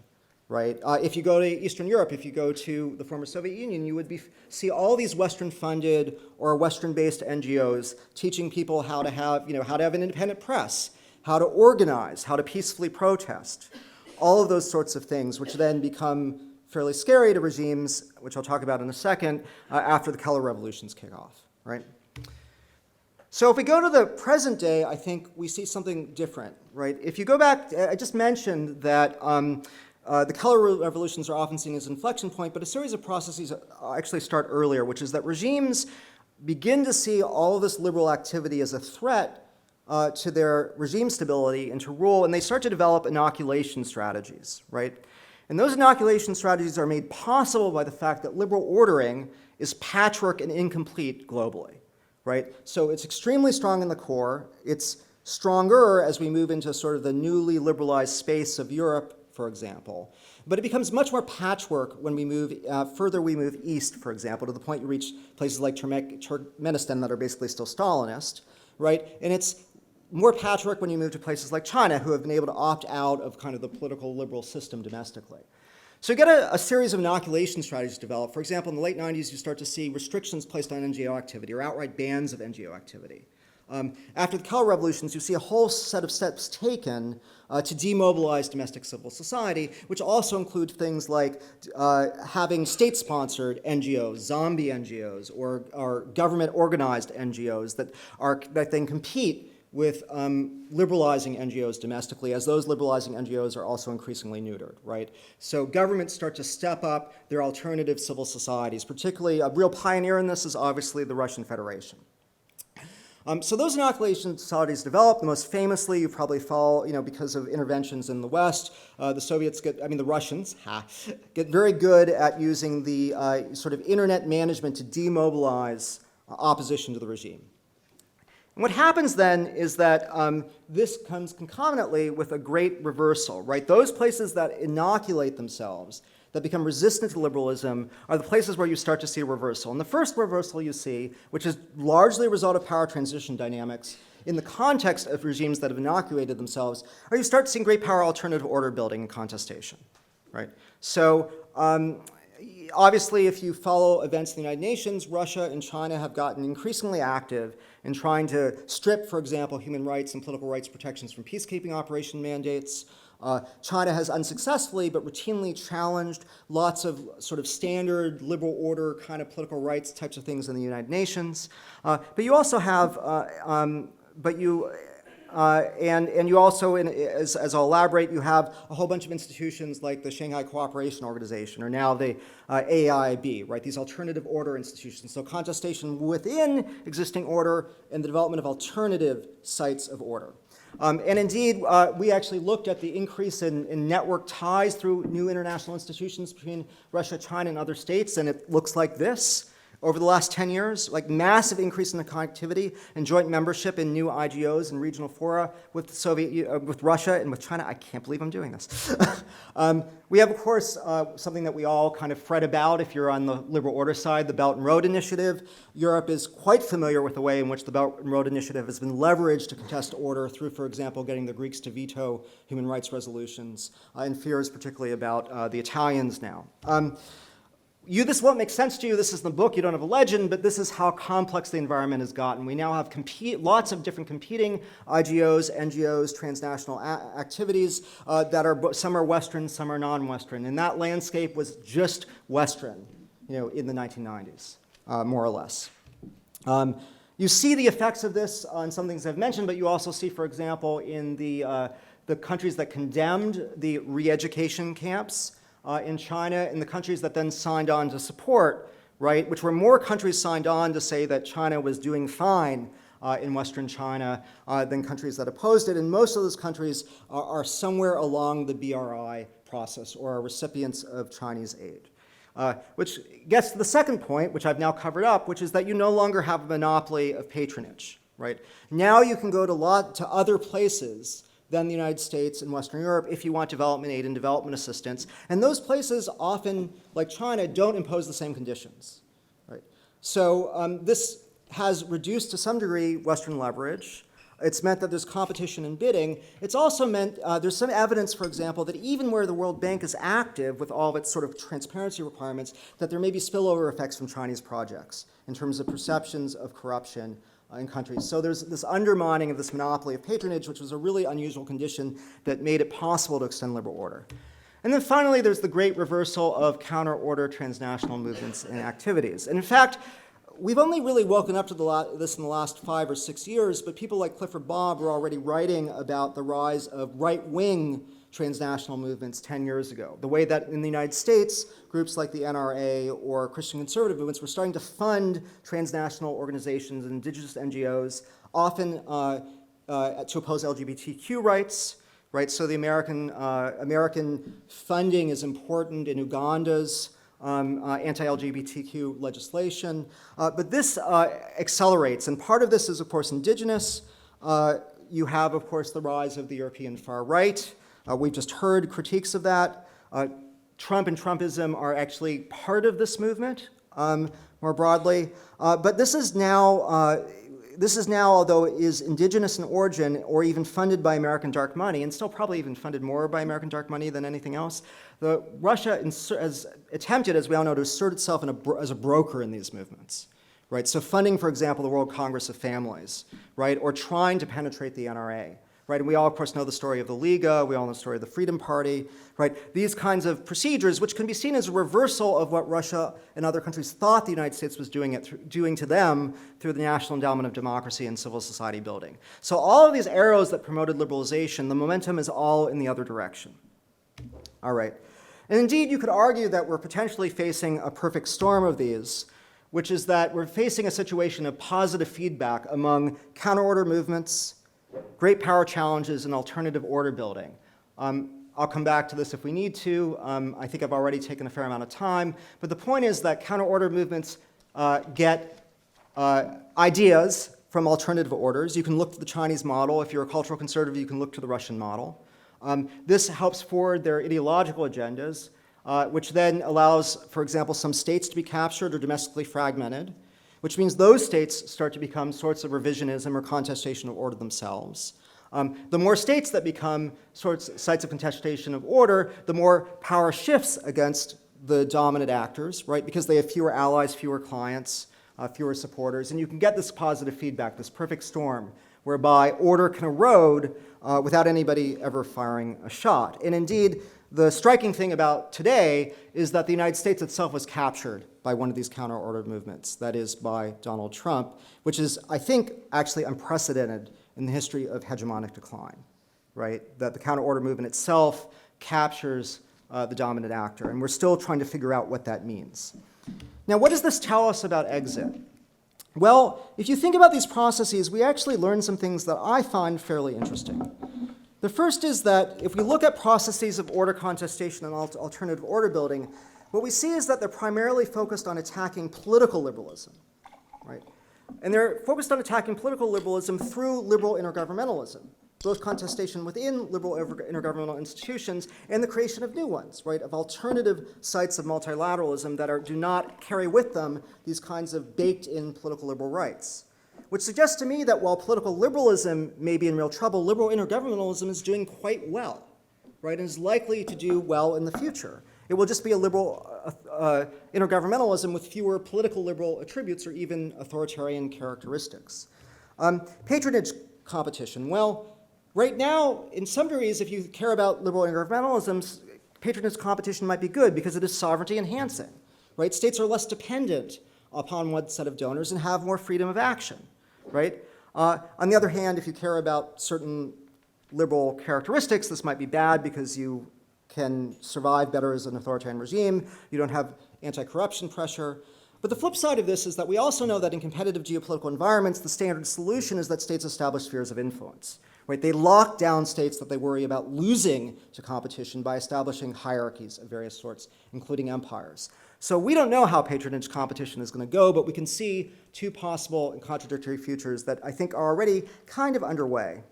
right? If you go to Eastern Europe, if you go to the former Soviet Union, you would see all these Western-funded or Western-based NGOs teaching people how to have an independent press, how to organize, how to peacefully protest, all of those sorts of things, which then become fairly scary to regimes, which I'll talk about in a second, after the color revolutions kick off, right? So if we go to the present day, I think we see something different, right? If you go back, I just mentioned that the color revolutions are often seen as an inflection point, but a series of processes actually start earlier, which is that regimes begin to see all of this liberal activity as a threat to their regime stability and to rule, and they start to develop inoculation strategies, right? And those inoculation strategies are made possible by the fact that liberal ordering is patchwork and incomplete globally, right? So it's extremely strong in the core. It's stronger as we move into sort of the newly liberalized space of Europe, for example. But it becomes much more patchwork when we move further we move east, for example, to the point you reach places like Turkmenistan that are basically still Stalinist, right? And it's more patchwork when you move to places like China, who have been able to opt out of kind of the political liberal system domestically. So you get a series of inoculation strategies developed. For example, in the late 90s, you start to see restrictions placed on NGO activity or outright bans of NGO activity. After the color revolutions, you see a whole set of steps taken to demobilize domestic civil society, which also include things like having state-sponsored NGOs, zombie NGOs, or government-organized NGOs that then compete with liberalizing NGOs domestically, as those liberalizing NGOs are also increasingly neutered, right? So governments start to step up their alternative civil societies. Particularly, a real pioneer in this is obviously the Russian Federation. So those inoculation societies develop. The most famously, you probably follow, because of interventions in the West, the Russians get very good at using the sort of internet management to demobilize opposition to the regime. And what happens then is that this comes concomitantly with a great reversal, right? Those places that inoculate themselves, that become resistant to liberalism, are the places where you start to see a reversal. And the first reversal you see, which is largely a result of power transition dynamics in the context of regimes that have inoculated themselves, are you start seeing great power alternative order building and contestation, right? So obviously, if you follow events in the United Nations, Russia and China have gotten increasingly active in trying to strip, for example, human rights and political rights protections from peacekeeping operation mandates. China has unsuccessfully but routinely challenged lots of sort of standard liberal order kind of political rights types of things in the United Nations. But you also have, and you also, as I'll elaborate, you have a whole bunch of institutions like the Shanghai Cooperation Organization, or now the AIIB, right? These alternative order institutions. So contestation within existing order and the development of alternative sites of order. And indeed, we actually looked at the increase in network ties through new international institutions between Russia, China, and other states, and it looks like this. Over the last 10 years, like massive increase in the connectivity and joint membership in new IGOs and regional fora with with Russia and with China. I can't believe I'm doing this. We have, of course, something that we all kind of fret about if you're on the liberal order side, the Belt and Road Initiative. Europe is quite familiar with the way in which the Belt and Road Initiative has been leveraged to contest order through, for example, getting the Greeks to veto human rights resolutions, and fears particularly about the Italians now. This won't make sense to you. This is the book. You don't have a legend, but this is how complex the environment has gotten. We now have lots of different competing IGOs, NGOs, transnational activities that are some are Western, some are non-Western, and that landscape was just Western, in the 1990s, more or less. You see the effects of this on some things I've mentioned, but you also see, for example, in the countries that condemned the re-education camps. In China, in the countries that then signed on to support, right, which were more countries signed on to say that China was doing fine in Western China than countries that opposed it. And most of those countries are somewhere along the BRI process or are recipients of Chinese aid. Which gets to the second point, which I've now covered up, which is that you no longer have a monopoly of patronage, right? Now you can go to other places than the United States and Western Europe if you want development aid and development assistance. And those places often, like China, don't impose the same conditions, right? So this has reduced to some degree Western leverage. It's meant that there's competition in bidding. It's also meant there's some evidence, for example, that even where the World Bank is active with all of its sort of transparency requirements, that there may be spillover effects from Chinese projects in terms of perceptions of corruption in countries. So there's this undermining of this monopoly of patronage, which was a really unusual condition that made it possible to extend liberal order. And then finally, there's the great reversal of counter-order transnational movements and activities. And in fact, we've only really woken up to this in the last 5 or 6 years, but people like Clifford Bob were already writing about the rise of right-wing transnational movements 10 years ago. The way that in the United States, groups like the NRA or Christian conservative movements were starting to fund transnational organizations and indigenous NGOs, often to oppose LGBTQ rights, right? So the American funding is important in Uganda's anti-LGBTQ legislation. But this accelerates, and part of this is, of course, indigenous. You have, of course, the rise of the European far right. We've just heard critiques of that. Trump and Trumpism are actually part of this movement more broadly. But this is now, although it is indigenous in origin or even funded by American dark money, and still probably even funded more by American dark money than anything else, Russia has attempted, as we all know, to assert itself as a broker in these movements, right? So funding, for example, the World Congress of Families, right? Or trying to penetrate the NRA, right? And we all, of course, know the story of the Liga, we all know the story of the Freedom Party, right? These kinds of procedures, which can be seen as a reversal of what Russia and other countries thought the United States was doing to them through the National Endowment of Democracy and civil society building. So all of these arrows that promoted liberalization, the momentum is all in the other direction. All right. And indeed, you could argue that we're potentially facing a perfect storm of these, which is that we're facing a situation of positive feedback among counter-order movements, great power challenges, and alternative order building. I'll come back to this if we need to. I think I've already taken a fair amount of time. But the point is that counter-order movements get ideas from alternative orders. You can look to the Chinese model. If you're a cultural conservative, you can look to the Russian model. This helps forward their ideological agendas, which then allows, for example, some states to be captured or domestically fragmented, which means those states start to become sorts of revisionism or contestation of order themselves. The more states that become sites of contestation of order, the more power shifts against the dominant actors, right? Because they have fewer allies, fewer clients, fewer supporters, and you can get this positive feedback, this perfect storm, whereby order can erode without anybody ever firing a shot. And indeed, the striking thing about today is that the United States itself was captured by one of these counter-order movements, that is by Donald Trump, which is, I think, actually unprecedented in the history of hegemonic decline, right? That the counter-order movement itself captures the dominant actor, and we're still trying to figure out what that means. Now, what does this tell us about exit? Well, if you think about these processes, we actually learn some things that I find fairly interesting. The first is that if we look at processes of order contestation and alternative order building, what we see is that they're primarily focused on attacking political liberalism, right? And they're focused on attacking political liberalism through liberal intergovernmentalism, both contestation within liberal intergovernmental institutions and the creation of new ones, right, of alternative sites of multilateralism that do not carry with them these kinds of baked-in political liberal rights. Which suggests to me that while political liberalism may be in real trouble, liberal intergovernmentalism is doing quite well, right, and is likely to do well in the future. It will just be a liberal intergovernmentalism with fewer political liberal attributes or even authoritarian characteristics. Patronage competition. Well, right now, in some degrees, if you care about liberal intergovernmentalism, patronage competition might be good because it is sovereignty enhancing, right? States are less dependent upon one set of donors and have more freedom of action, right? On the other hand, if you care about certain liberal characteristics, this might be bad because you can survive better as an authoritarian regime. You don't have anti-corruption pressure. But the flip side of this is that we also know that in competitive geopolitical environments, the standard solution is that states establish spheres of influence. Right? They lock down states that they worry about losing to competition by establishing hierarchies of various sorts, including empires. So we don't know how patronage competition is going to go, but we can see two possible and contradictory futures that I think are already kind of underway.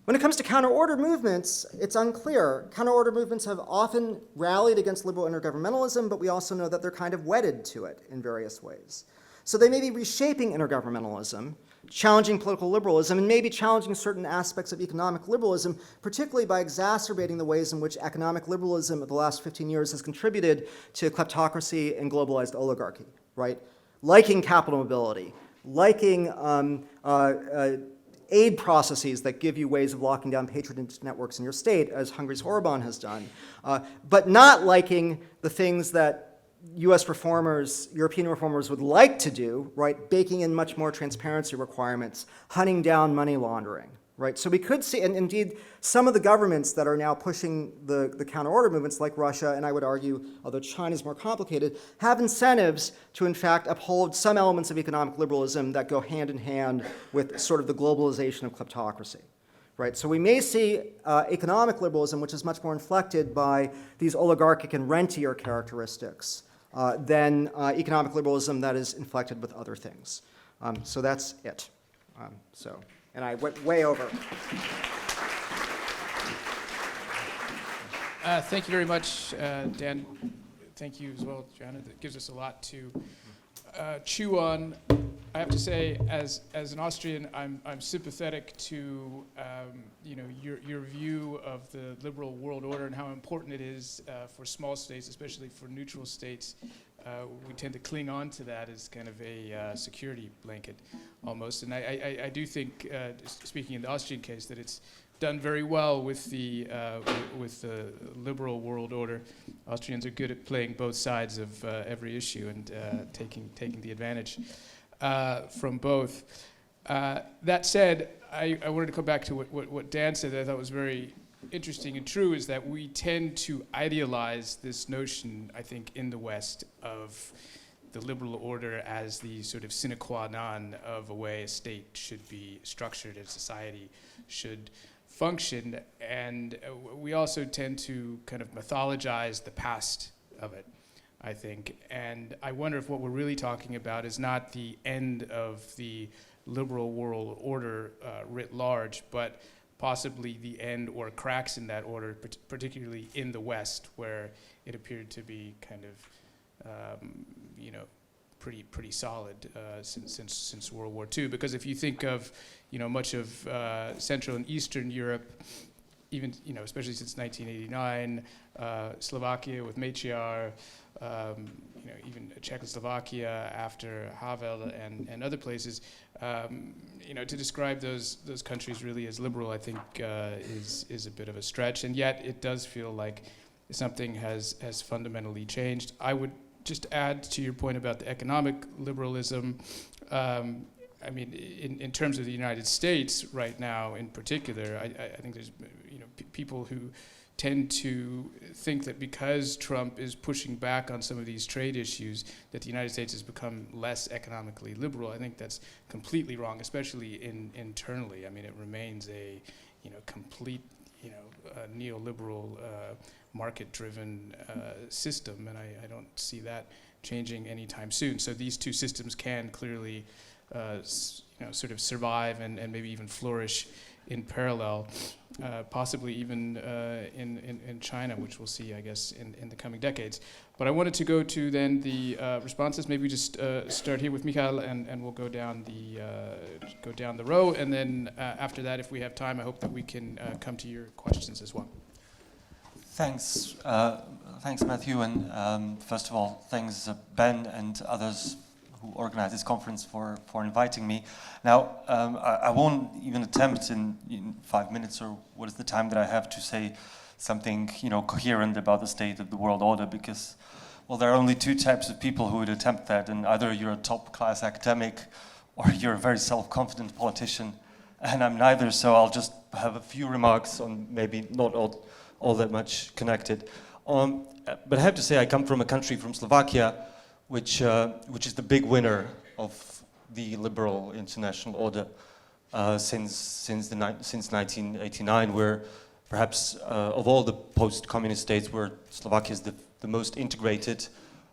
When it comes to counter-order movements, it's unclear. Counter-order movements have often rallied against liberal intergovernmentalism, but we also know that they're kind of wedded to it in various ways. So they may be reshaping intergovernmentalism, challenging political liberalism, and maybe challenging certain aspects of economic liberalism, particularly by exacerbating the ways in which economic liberalism of the last 15 years has contributed to kleptocracy and globalized oligarchy, right? Liking capital mobility, liking aid processes that give you ways of locking down patronage networks in your state, as Hungary's Orbán has done, but not liking the things that US reformers, European reformers would like to do, right, baking in much more transparency requirements, hunting down money laundering, right? So we could see, and indeed some of the governments that are now pushing the counter-order movements like Russia, and I would argue, although China's more complicated, have incentives to in fact uphold some elements of economic liberalism that go hand in hand with sort of the globalization of kleptocracy. Right, so we may see economic liberalism, which is much more inflected by these oligarchic and rentier characteristics than economic liberalism that is inflected with other things. So that's it. And I went way over. Thank you very much, Dan. Thank you as well, Johanna. That gives us a lot to chew on. I have to say, as an Austrian, I'm sympathetic to your view of the liberal world order and how important it is for small states, especially for neutral states. We tend to cling on to that as kind of a security blanket, almost. And I do think, speaking in the Austrian case, that it's done very well with the liberal world order. Austrians are good at playing both sides of every issue and taking the advantage from both. That said, I wanted to come back to what Dan said that I thought was very interesting and true, is that we tend to idealize this notion, I think, in the West of the liberal order as the sort of sine qua non of a way a state should be structured and society should function. And we also tend to kind of mythologize the past of it, I think. And I wonder if what we're really talking about is not the end of the liberal world order writ large, but possibly the end or cracks in that order, particularly in the West, where it appeared to be kind of, pretty solid since World War II. Because if you think of, much of Central and Eastern Europe, even especially since 1989, Slovakia with Mečiar, even Czechoslovakia after Havel and other places, to describe those countries really as liberal, I think is a bit of a stretch, and yet it does feel like something has fundamentally changed. I would just add to your point about the economic liberalism. In terms of the United States right now, in particular, I think there's people who tend to think that because Trump is pushing back on some of these trade issues, that the United States has become less economically liberal. I think that's completely wrong, especially internally. I mean, it remains a complete neoliberal market-driven system, and I don't see that changing anytime soon. So these two systems can clearly sort of survive and maybe even flourish in parallel, possibly even in China, which we'll see, I guess, in the coming decades. But I wanted to go to then the responses. Maybe just start here with Michal, and we'll go down the row, and then after that, if we have time, I hope that we can come to your questions as well. Thanks, Matthew, and first of all, thanks Ben and others who organized this conference for inviting me. Now, I won't even attempt in 5 minutes, or what is the time that I have, to say something coherent about the state of the world order, because, well, there are only two types of people who would attempt that, and either you're a top-class academic or you're a very self-confident politician, and I'm neither, so I'll just have a few remarks on maybe not all that much connected. But I have to say, I come from a country, from Slovakia, which is the big winner of the liberal international order since 1989, where perhaps of all the post-communist states, where Slovakia is the most integrated,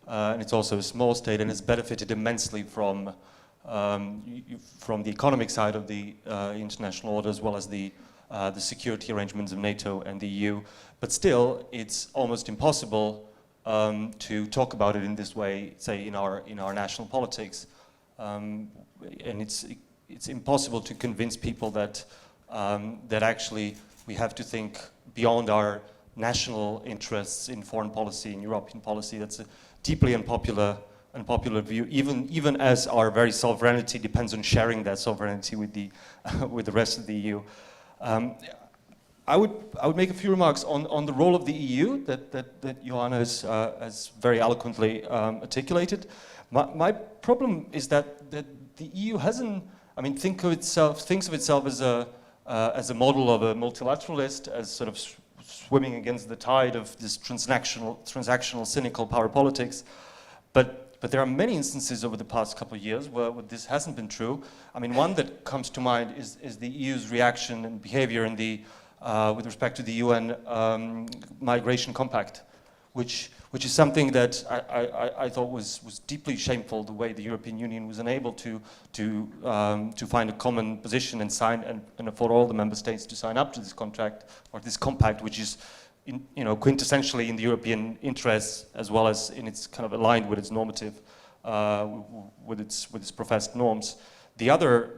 and it's also a small state, and has benefited immensely from the economic side of the international order, as well as the security arrangements of NATO and the EU. But still, it's almost impossible to talk about it in this way, say in our national politics, and it's impossible to convince people that that actually we have to think beyond our national interests in foreign policy, in European policy. That's a deeply unpopular view, even as our very sovereignty depends on sharing that sovereignty with the rest of the EU. I would make a few remarks on the role of the EU that Johanna has very eloquently articulated. My problem is that the EU hasn't. I mean, thinks of itself as a model of a multilateralist, as sort of swimming against the tide of this transactional, cynical power politics. But there are many instances over the past couple of years where this hasn't been true. I mean, one that comes to mind is the EU's reaction and behavior in with respect to the UN migration compact, which is something that I thought was deeply shameful, the way the European Union was unable to find a common position and sign and for all the member states to sign up to this contract or this compact, which is quintessentially in the European interests, as well as in its kind of aligned with its normative, with its professed norms. The other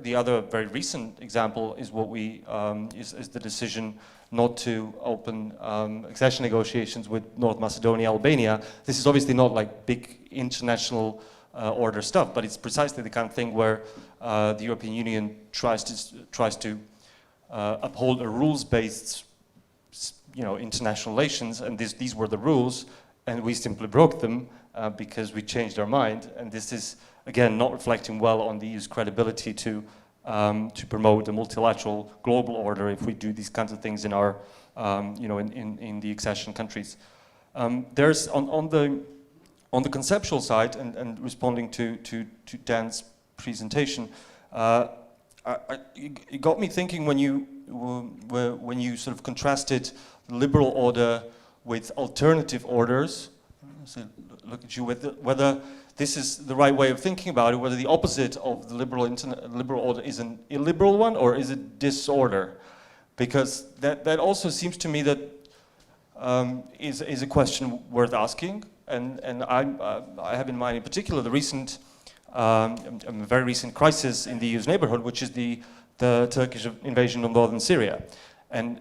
very recent example is what is the decision not to open accession negotiations with North Macedonia, Albania. This is obviously not like big international order stuff, but it's precisely the kind of thing where the European Union tries to uphold a rules-based, international relations, and these were the rules, and we simply broke them because we changed our mind, and this is again not reflecting well on the EU's credibility to promote a multilateral global order if we do these kinds of things in our in the accession countries. There's on the conceptual side and responding to Dan's presentation, it got me thinking when you sort of contrasted liberal order with alternative orders. So look at you whether this is the right way of thinking about it, whether the opposite of the liberal order is an illiberal one or is it disorder, because that also seems to me that is a question worth asking, and I have in mind in particular the recent a very recent crisis in the EU's neighborhood, which is the Turkish invasion of northern Syria, and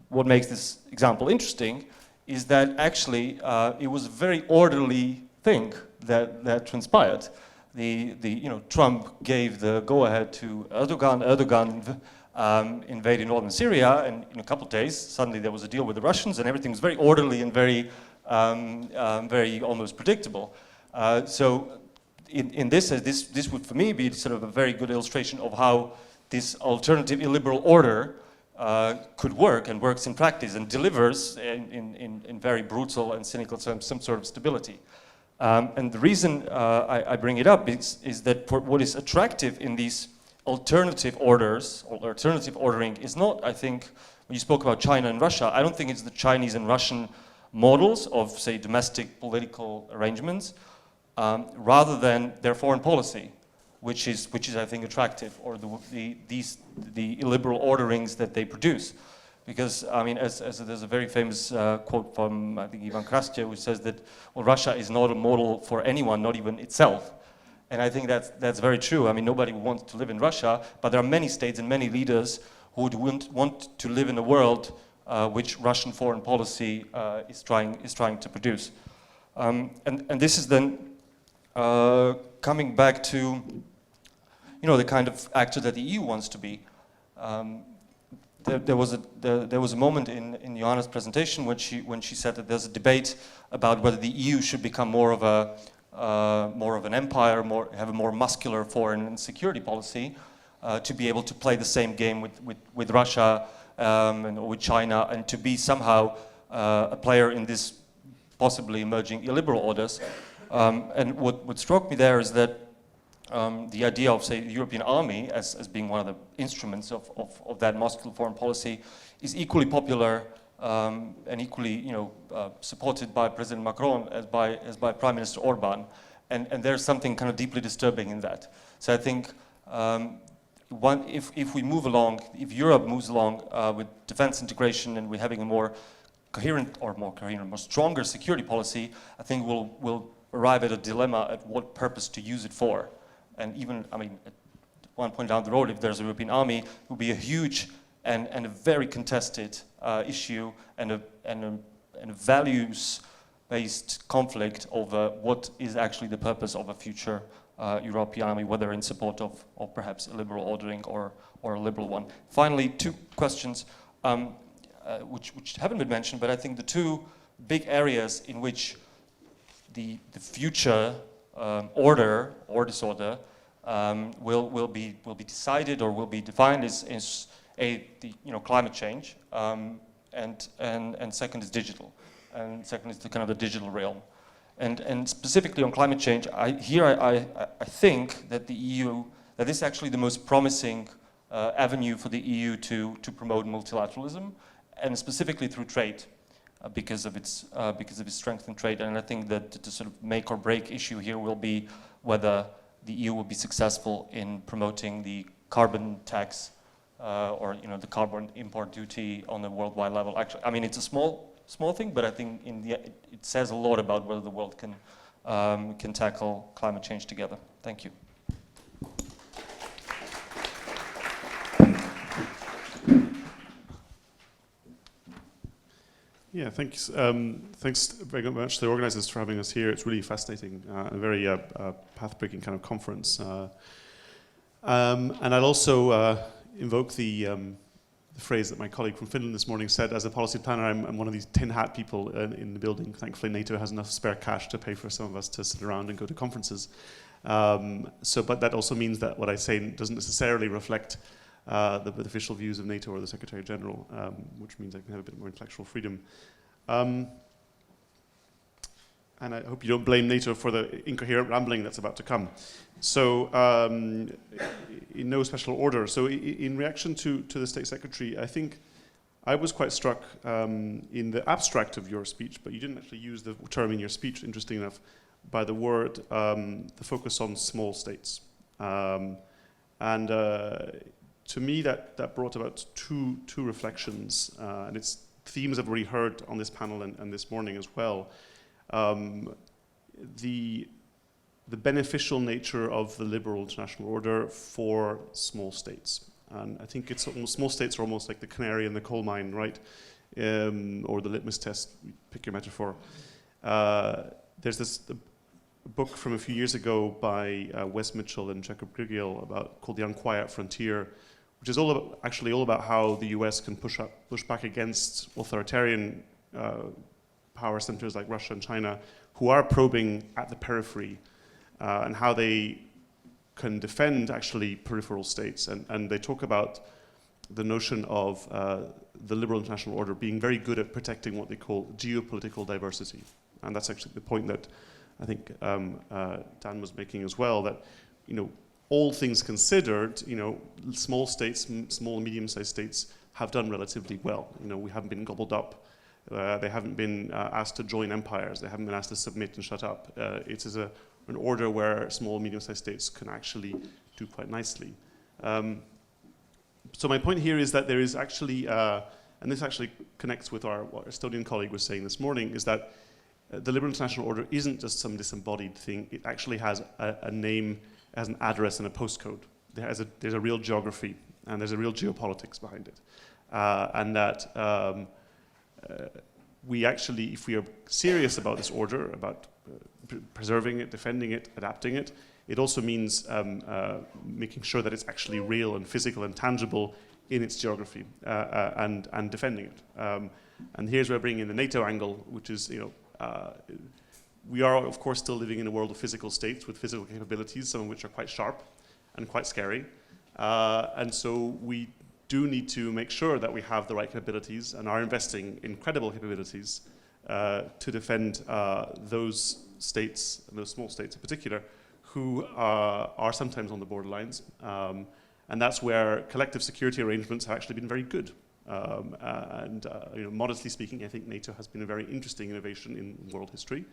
what makes this example interesting is that actually it was a very orderly thing that transpired. Trump gave the go-ahead to Erdogan. Erdogan invaded northern Syria, and in a couple of days, suddenly there was a deal with the Russians, and everything was very orderly and very almost predictable. So in this would for me be sort of a very good illustration of how this alternative illiberal order could work and works in practice and delivers in very brutal and cynical terms some sort of stability. And the reason I bring it up is that what is attractive in these alternative orders or alternative ordering is not, I think, when you spoke about China and Russia, I don't think it's the Chinese and Russian models of, say, domestic political arrangements, rather than their foreign policy, which is I think attractive, or the illiberal orderings that they produce, because I mean, as there's a very famous quote from I think Ivan Krastje, which says that Russia is not a model for anyone, not even itself, and I think that's very true. I mean, nobody wants to live in Russia, but there are many states and many leaders who would want to live in a world which Russian foreign policy is trying to produce, and this is then coming back to the kind of actor that the EU wants to be. There was a moment in Johanna's presentation when she said that there's a debate about whether the EU should become more of an empire, have a more muscular foreign and security policy, to be able to play the same game with Russia and with China, and to be somehow a player in this possibly emerging illiberal orders. And what struck me there is that the idea of, say, the European army as being one of the instruments of that muscular foreign policy is equally popular and equally, supported by President Macron as by Prime Minister Orban, and there's something kind of deeply disturbing in that. So I think if we move along, if Europe moves along with defense integration and we're having a more stronger security policy, I think we'll arrive at a dilemma at what purpose to use it for. And even, at one point down the road, if there's a European army, it will be a huge and a very contested issue and a values-based conflict over what is actually the purpose of a future European army, whether in support of perhaps a liberal ordering or a liberal one. Finally, two questions which haven't been mentioned, but I think the two big areas in which the future order or disorder will be decided or will be defined is climate change, and second is digital, and second is the kind of the digital realm, and specifically on climate change, I think that the EU, that this is actually the most promising avenue for the EU to promote multilateralism, and specifically through trade. Because of its strength in trade, and I think that the sort of make or break issue here will be whether the EU will be successful in promoting the carbon tax or the carbon import duty on a worldwide level. Actually, it's a small thing, but I think it says a lot about whether the world can tackle climate change together. Thank you. Yeah, thanks. Thanks very much to the organizers for having us here. It's really fascinating, a very path-breaking kind of conference. And I'll also invoke the phrase that my colleague from Finland this morning said. As a policy planner, I'm one of these tin hat people in the building. Thankfully, NATO has enough spare cash to pay for some of us to sit around and go to conferences. But that also means that what I say doesn't necessarily reflect the official views of NATO or the Secretary General, which means I can have a bit more intellectual freedom. And I hope you don't blame NATO for the incoherent rambling that's about to come. So, in no special order. So, in reaction to the State Secretary, I think I was quite struck in the abstract of your speech, but you didn't actually use the term in your speech, interesting enough, by the word, the focus on small states. To me, that brought about two reflections, and it's themes I've already heard on this panel and this morning as well. The beneficial nature of the liberal international order for small states, and I think small states are almost like the canary in the coal mine, right? Or the litmus test. Pick your metaphor. There's this book from a few years ago by Wes Mitchell and Jacob Grigiel called The Unquiet Frontier, which is all about how the US can push back against authoritarian power centers like Russia and China, who are probing at the periphery, and how they can defend actually peripheral states. And they talk about the notion of the liberal international order being very good at protecting what they call geopolitical diversity. And that's actually the point that I think Dan was making as well, that all things considered, small states, small and medium-sized states have done relatively well. We haven't been gobbled up. They haven't been asked to join empires. They haven't been asked to submit and shut up. It is an order where small and medium-sized states can actually do quite nicely. So my point here is that there is actually, and this actually connects with what our Estonian colleague was saying this morning, is that the liberal international order isn't just some disembodied thing. It actually has a name, has an address and a postcode. There's a real geography and there's a real geopolitics behind it. And that we actually, if we are serious about this order, about preserving it, defending it, adapting it, it also means making sure that it's actually real and physical and tangible in its geography and defending it. And here's where I bring in the NATO angle, which is, we are, of course, still living in a world of physical states with physical capabilities, some of which are quite sharp and quite scary. And so we do need to make sure that we have the right capabilities and are investing in credible capabilities to defend those states, and those small states in particular, who are sometimes on the borderlines. And that's where collective security arrangements have actually been very good. Modestly speaking, I think NATO has been a very interesting innovation in world history.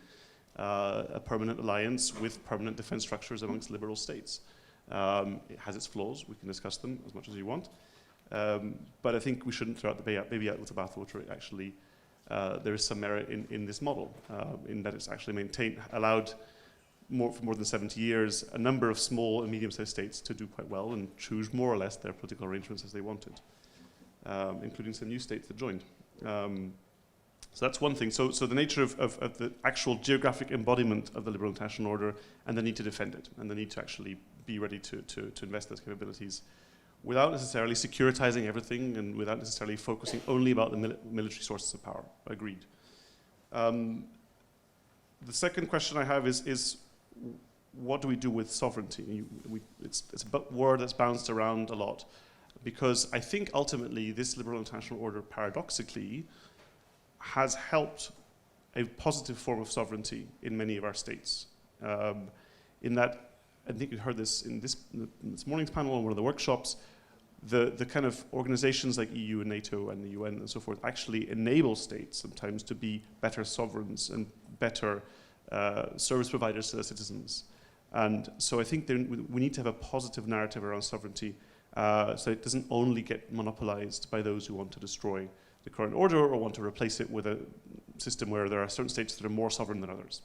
A permanent alliance with permanent defense structures amongst liberal states. It has its flaws, we can discuss them as much as you want. But I think we shouldn't throw out the baby out with the bathwater. Actually, there is some merit in this model, in that it's actually allowed for more than 70 years a number of small and medium-sized states to do quite well and choose more or less their political arrangements as they wanted, including some new states that joined. So that's one thing. So the nature of the actual geographic embodiment of the liberal international order and the need to defend it and the need to actually be ready to invest those capabilities without necessarily securitizing everything and without necessarily focusing only about the military sources of power. Agreed. The second question I have is what do we do with sovereignty? It's a word that's bounced around a lot because I think ultimately this liberal international order paradoxically has helped a positive form of sovereignty in many of our states. In that, I think you heard this in this morning's panel on one of the workshops, the kind of organizations like EU and NATO and the UN and so forth actually enable states sometimes to be better sovereigns and better service providers to their citizens. And so I think we need to have a positive narrative around sovereignty so it doesn't only get monopolized by those who want to destroy the current order or want to replace it with a system where there are certain states that are more sovereign than others.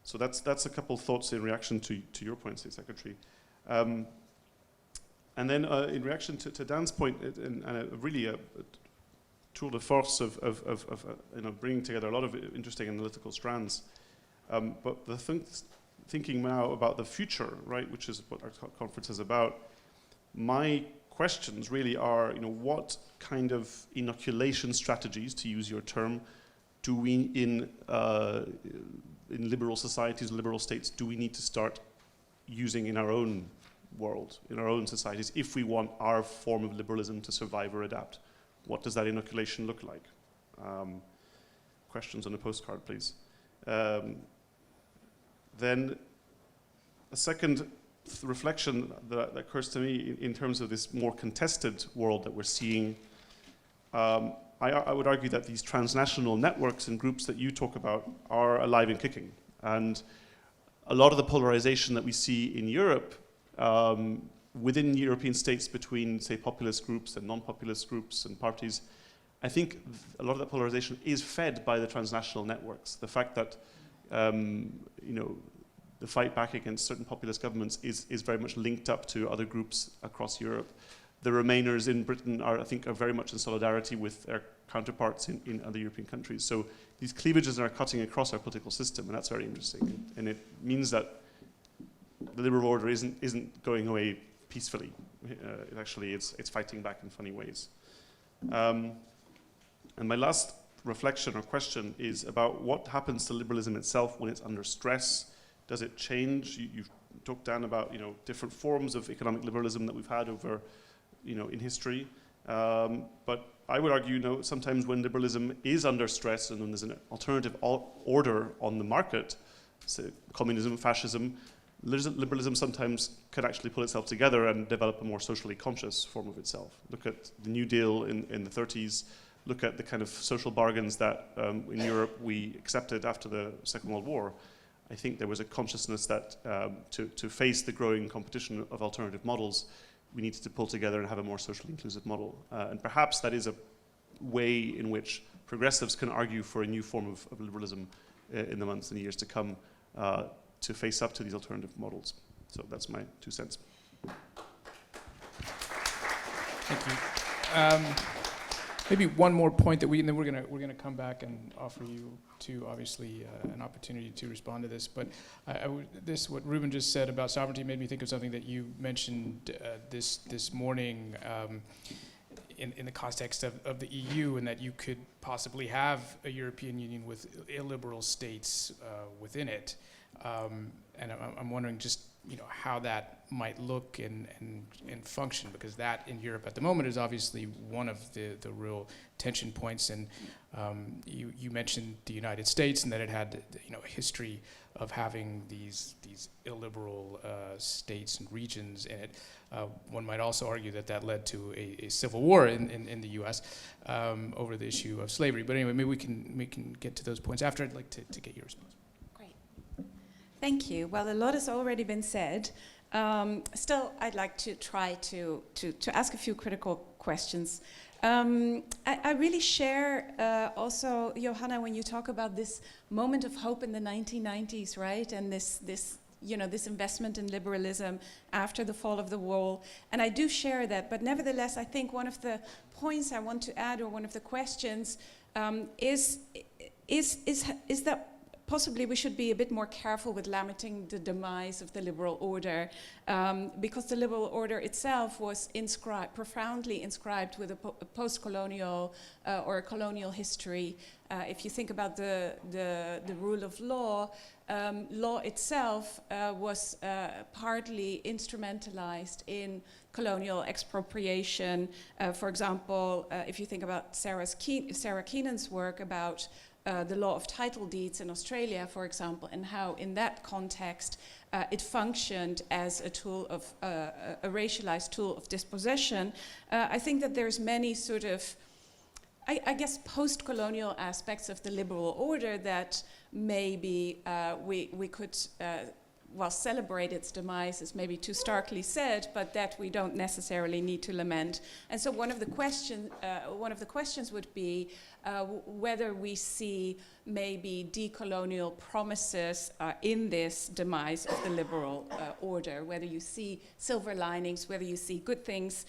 So that's a couple of thoughts in reaction to your point, State Secretary. And then in reaction to Dan's point, and really a tour de force of bringing together a lot of interesting analytical strands. But the thinking now about the future, right, which is what our conference is about, my questions really are, what kind of inoculation strategies, to use your term, do we in liberal societies, liberal states, do we need to start using in our own world, in our own societies, if we want our form of liberalism to survive or adapt? What does that inoculation look like? Questions on a postcard, please. Then a second reflection that occurs to me in terms of this more contested world that we're seeing, I would argue that these transnational networks and groups that you talk about are alive and kicking. And a lot of the polarization that we see in Europe within European states between, say, populist groups and non-populist groups and parties, I think a lot of that polarization is fed by the transnational networks. The fact that, the fight back against certain populist governments is very much linked up to other groups across Europe. The Remainers in Britain are very much in solidarity with their counterparts in other European countries. So these cleavages are cutting across our political system, and that's very interesting. And it means that the liberal order isn't going away peacefully. It's fighting back in funny ways. And my last reflection or question is about what happens to liberalism itself when it's under stress. Does it change? You've talked, Dan, about different forms of economic liberalism that we've had over in history. But I would argue, sometimes when liberalism is under stress and when there's an alternative order on the market, say communism, fascism, liberalism sometimes can actually pull itself together and develop a more socially conscious form of itself. Look at the New Deal in the 30s. Look at the kind of social bargains that in Europe we accepted after the Second World War. I think there was a consciousness that to face the growing competition of alternative models, we needed to pull together and have a more socially inclusive model. And perhaps that is a way in which progressives can argue for a new form of liberalism in the months and years to come to face up to these alternative models. So that's my 2 cents. Thank you. Maybe one more point and then we're gonna come back and offer you to obviously an opportunity to respond to this. But what Ruben just said about sovereignty made me think of something that you mentioned this morning in the context of the EU, and that you could possibly have a European Union with illiberal states within it. And I'm wondering, just how that might look and function, because that in Europe at the moment is obviously one of the real tension points. And you mentioned the United States, and that it had a history of having these illiberal states and regions in it. One might also argue that led to a civil war in the U.S. Over the issue of slavery. But anyway, maybe we can get to those points after. I'd like to get your response. Great. Thank you. Well, a lot has already been said. Still, I'd like to try to ask a few critical questions. I really share also, Johanna, when you talk about this moment of hope in the 1990s, right? And this investment in liberalism after the fall of the wall. And I do share that, but nevertheless, I think one of the points I want to add, or one of the questions, is that possibly we should be a bit more careful with lamenting the demise of the liberal order, because the liberal order itself was profoundly inscribed with a post-colonial or a colonial history. If you think about the rule of law, law itself was partly instrumentalized in colonial expropriation. For example, if you think about Sarah Keenan's work about the law of title deeds in Australia, for example, and how in that context it functioned as a tool of a racialized tool of dispossession. I think that there's many sort of, I guess, post-colonial aspects of the liberal order that maybe we could, celebrate its demise is maybe too starkly said, but that we don't necessarily need to lament. And so one of the questions would be whether we see maybe decolonial promises in this demise of the liberal order, whether you see silver linings, whether you see good things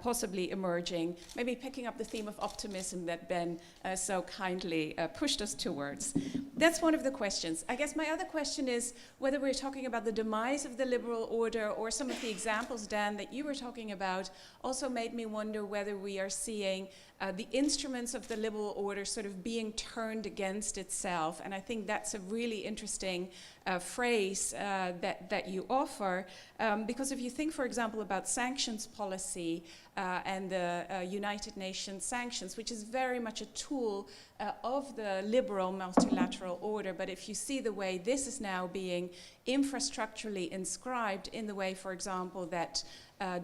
possibly emerging, maybe picking up the theme of optimism that Ben so kindly pushed us towards. That's one of the questions. I guess my other question is whether we're talking about the demise of the liberal order, or some of the examples, Dan, that you were talking about also made me wonder whether we are seeing the instruments of the liberal order sort of being turned against itself. And I think that's a really interesting phrase that you offer, because if you think, for example, about sanctions policy and the United Nations sanctions, which is very much a tool of the liberal multilateral order, but if you see the way this is now being infrastructurally inscribed in the way, for example, that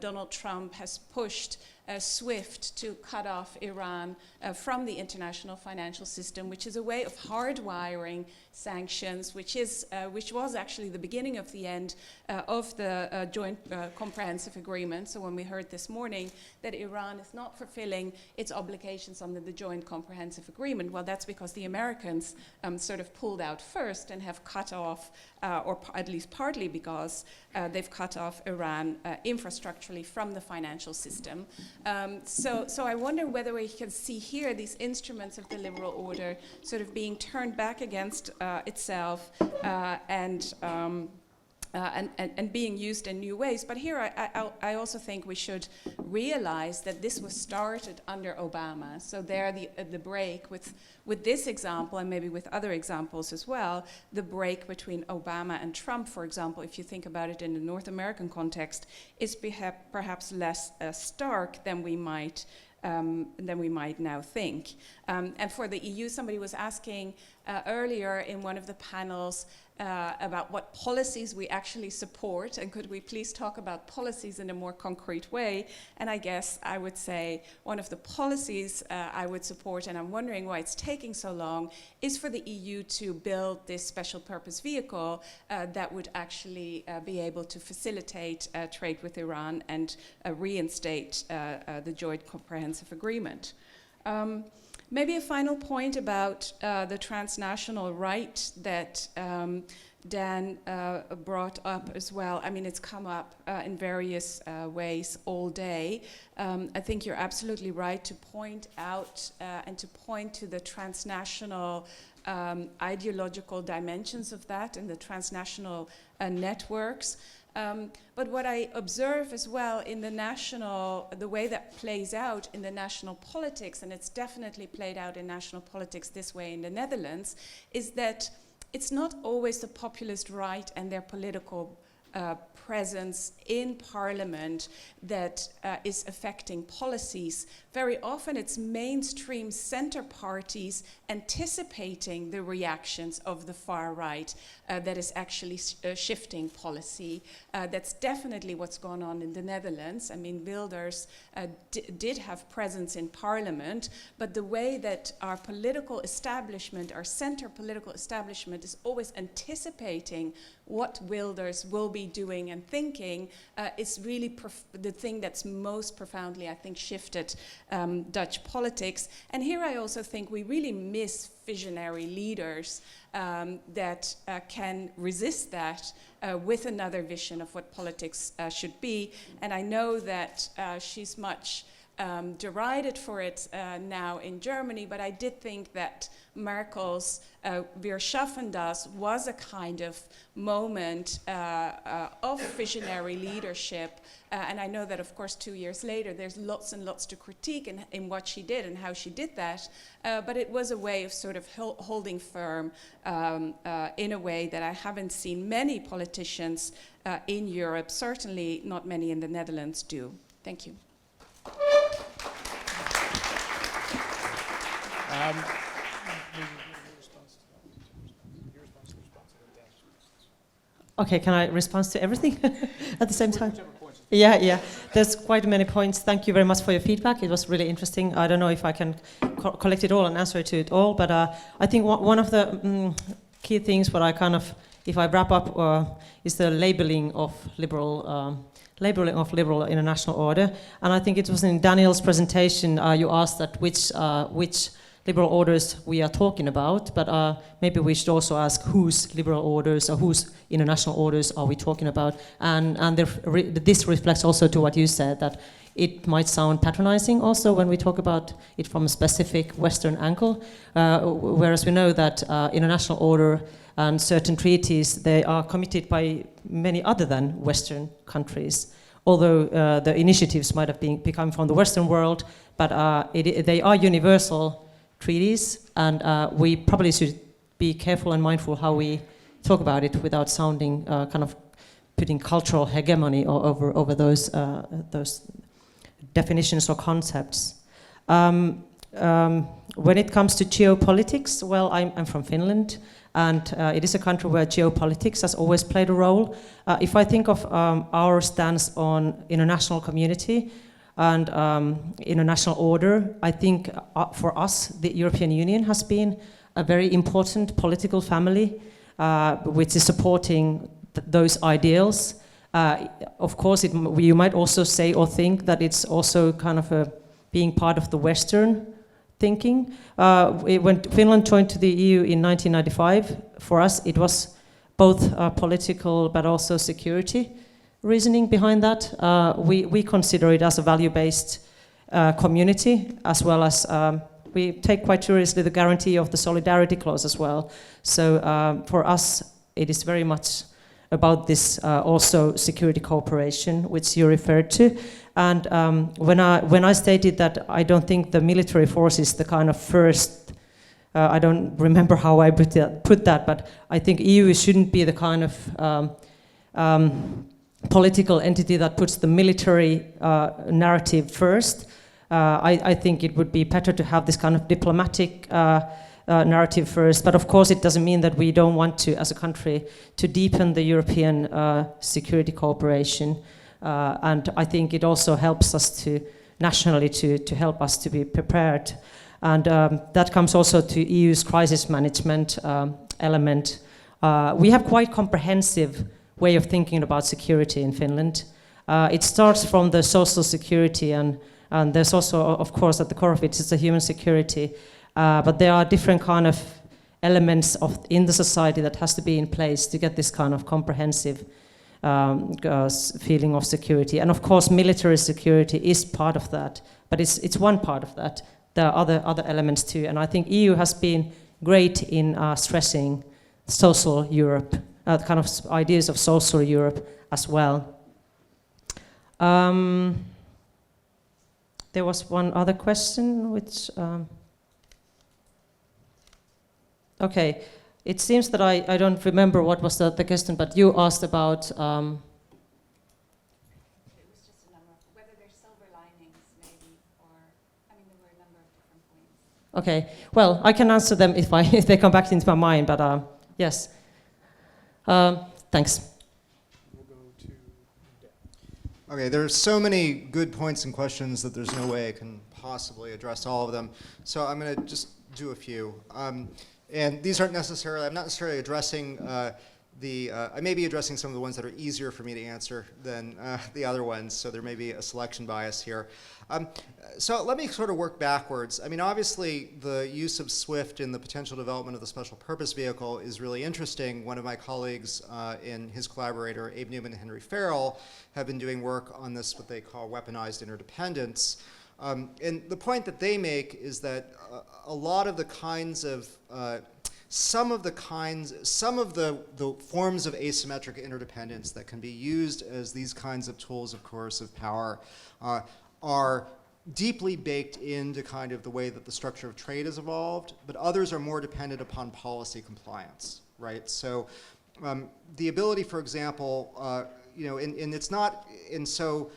Donald Trump has pushed SWIFT to cut off Iran from the international financial system, which is a way of hardwiring sanctions, which was actually the beginning of the end of the joint comprehensive agreement. So when we heard this morning that Iran is not fulfilling its obligations under the joint comprehensive agreement, well, that's because the Americans sort of pulled out first and have cut off, or at least partly because they've cut off Iran infrastructurally from the financial system. So I wonder whether we can see here these instruments of the liberal order sort of being turned back against itself and being used in new ways. But here I also think we should realize that this was started under Obama. So there the break with this example, and maybe with other examples as well, the break between Obama and Trump, for example, if you think about it in the North American context, is perhaps less stark than we might now think. And for the EU, somebody was asking earlier in one of the panels about what policies we actually support, and could we please talk about policies in a more concrete way? And I guess I would say one of the policies I would support, and I'm wondering why it's taking so long, is for the EU to build this special purpose vehicle that would actually be able to facilitate trade with Iran and reinstate the joint comprehensive agreement. Maybe a final point about the transnational right that Dan brought up as well. I mean, it's come up in various ways all day. I think you're absolutely right to point out and to point to the transnational ideological dimensions of that and the transnational networks. But what I observe as well in the way that plays out in the national politics, and it's definitely played out in national politics this way in the Netherlands, is that it's not always the populist right and their political presence in parliament that is affecting policies. Very often it's mainstream center parties anticipating the reactions of the far right that is actually shifting policy. That's definitely what's gone on in the Netherlands. I mean, Wilders did have presence in parliament, but the way that our political establishment, our center political establishment, is always anticipating what Wilders will be doing and thinking is really the thing that's most profoundly, I think, shifted Dutch politics. And here I also think we really miss visionary leaders that can resist that with another vision of what politics should be. And I know that she's much derided for it now in Germany, but I did think that Merkel's Wir schaffen das was a kind of moment of visionary leadership. And I know that, of course, 2 years later, there's lots and lots to critique in what she did and how she did that. But it was a way of sort of holding firm in a way that I haven't seen many politicians in Europe, certainly not many in the Netherlands, do. Thank you. Okay, can I respond to everything at the same time? Yeah. There's quite many points. Thank you very much for your feedback. It was really interesting. I don't know if I can collect it all and answer to it all, but I think one of the key things what I kind of, if I wrap up, is the labeling of liberal international order. And I think it was in Daniel's presentation you asked that which liberal orders we are talking about, but maybe we should also ask whose liberal orders or whose international orders are we talking about. And this reflects also to what you said, that it might sound patronizing also when we talk about it from a specific Western angle, whereas we know that international order and certain treaties, they are committed by many other than Western countries. Although the initiatives might have become from the Western world, but they are universal treaties, and we probably should be careful and mindful how we talk about it without sounding kind of putting cultural hegemony over those definitions or concepts. When it comes to geopolitics, well, I'm from Finland, and it is a country where geopolitics has always played a role. If I think of our stance on international community and international order, I think for us, the European Union has been a very important political family which is supporting those ideals. Of course, you might also say or think that it's also kind of being part of the Western thinking. When Finland joined to the EU in 1995, for us it was both political but also security reasoning behind that. We consider it as a value-based community, as well as we take quite seriously the guarantee of the solidarity clause as well. So for us, it is very much about this also security cooperation, which you referred to. And when I stated that I don't think the military force is the kind of first, I don't remember how I put that, but I think EU shouldn't be the kind of political entity that puts the military narrative first. I think it would be better to have this kind of diplomatic narrative first, but of course it doesn't mean that we don't want to, as a country, to deepen the European security cooperation. And I think it also helps us to, nationally, to help us to be prepared. And that comes also to EU's crisis management element. We have quite comprehensive way of thinking about security in Finland. It starts from the social security, and there's also, of course, at the core of it is the human security. But there are different kind of elements in the society that has to be in place to get this kind of comprehensive feeling of security. And of course, military security is part of that, but it's one part of that. There are other elements too, and I think EU has been great in stressing social Europe, kind of ideas of social Europe as well. There was one other question, which. Okay, It seems that I don't remember what was the question, but you asked about... It was just a number of, whether there's silver linings maybe, or, I mean, there were a number of different points. Okay, well, I can answer them if they come back into my mind, but yes. Thanks. We'll go to Dan. Okay, there are so many good points and questions that there's no way I can possibly address all of them. So I'm going to just do a few. And these aren't necessarily, I'm not necessarily addressing I may be addressing some of the ones that are easier for me to answer than the other ones, so there may be a selection bias here. So let me sort of work backwards. I mean, obviously, the use of SWIFT in the potential development of the special purpose vehicle is really interesting. One of my colleagues and his collaborator, Abe Newman and Henry Farrell, have been doing work on this, what they call weaponized interdependence. And the point that they make is that a lot of the kinds of, some of the forms of asymmetric interdependence that can be used as these kinds of tools of coercive power are deeply baked into kind of the way that the structure of trade has evolved, but others are more dependent upon policy compliance, right? So the ability, for example, and it's not, and so,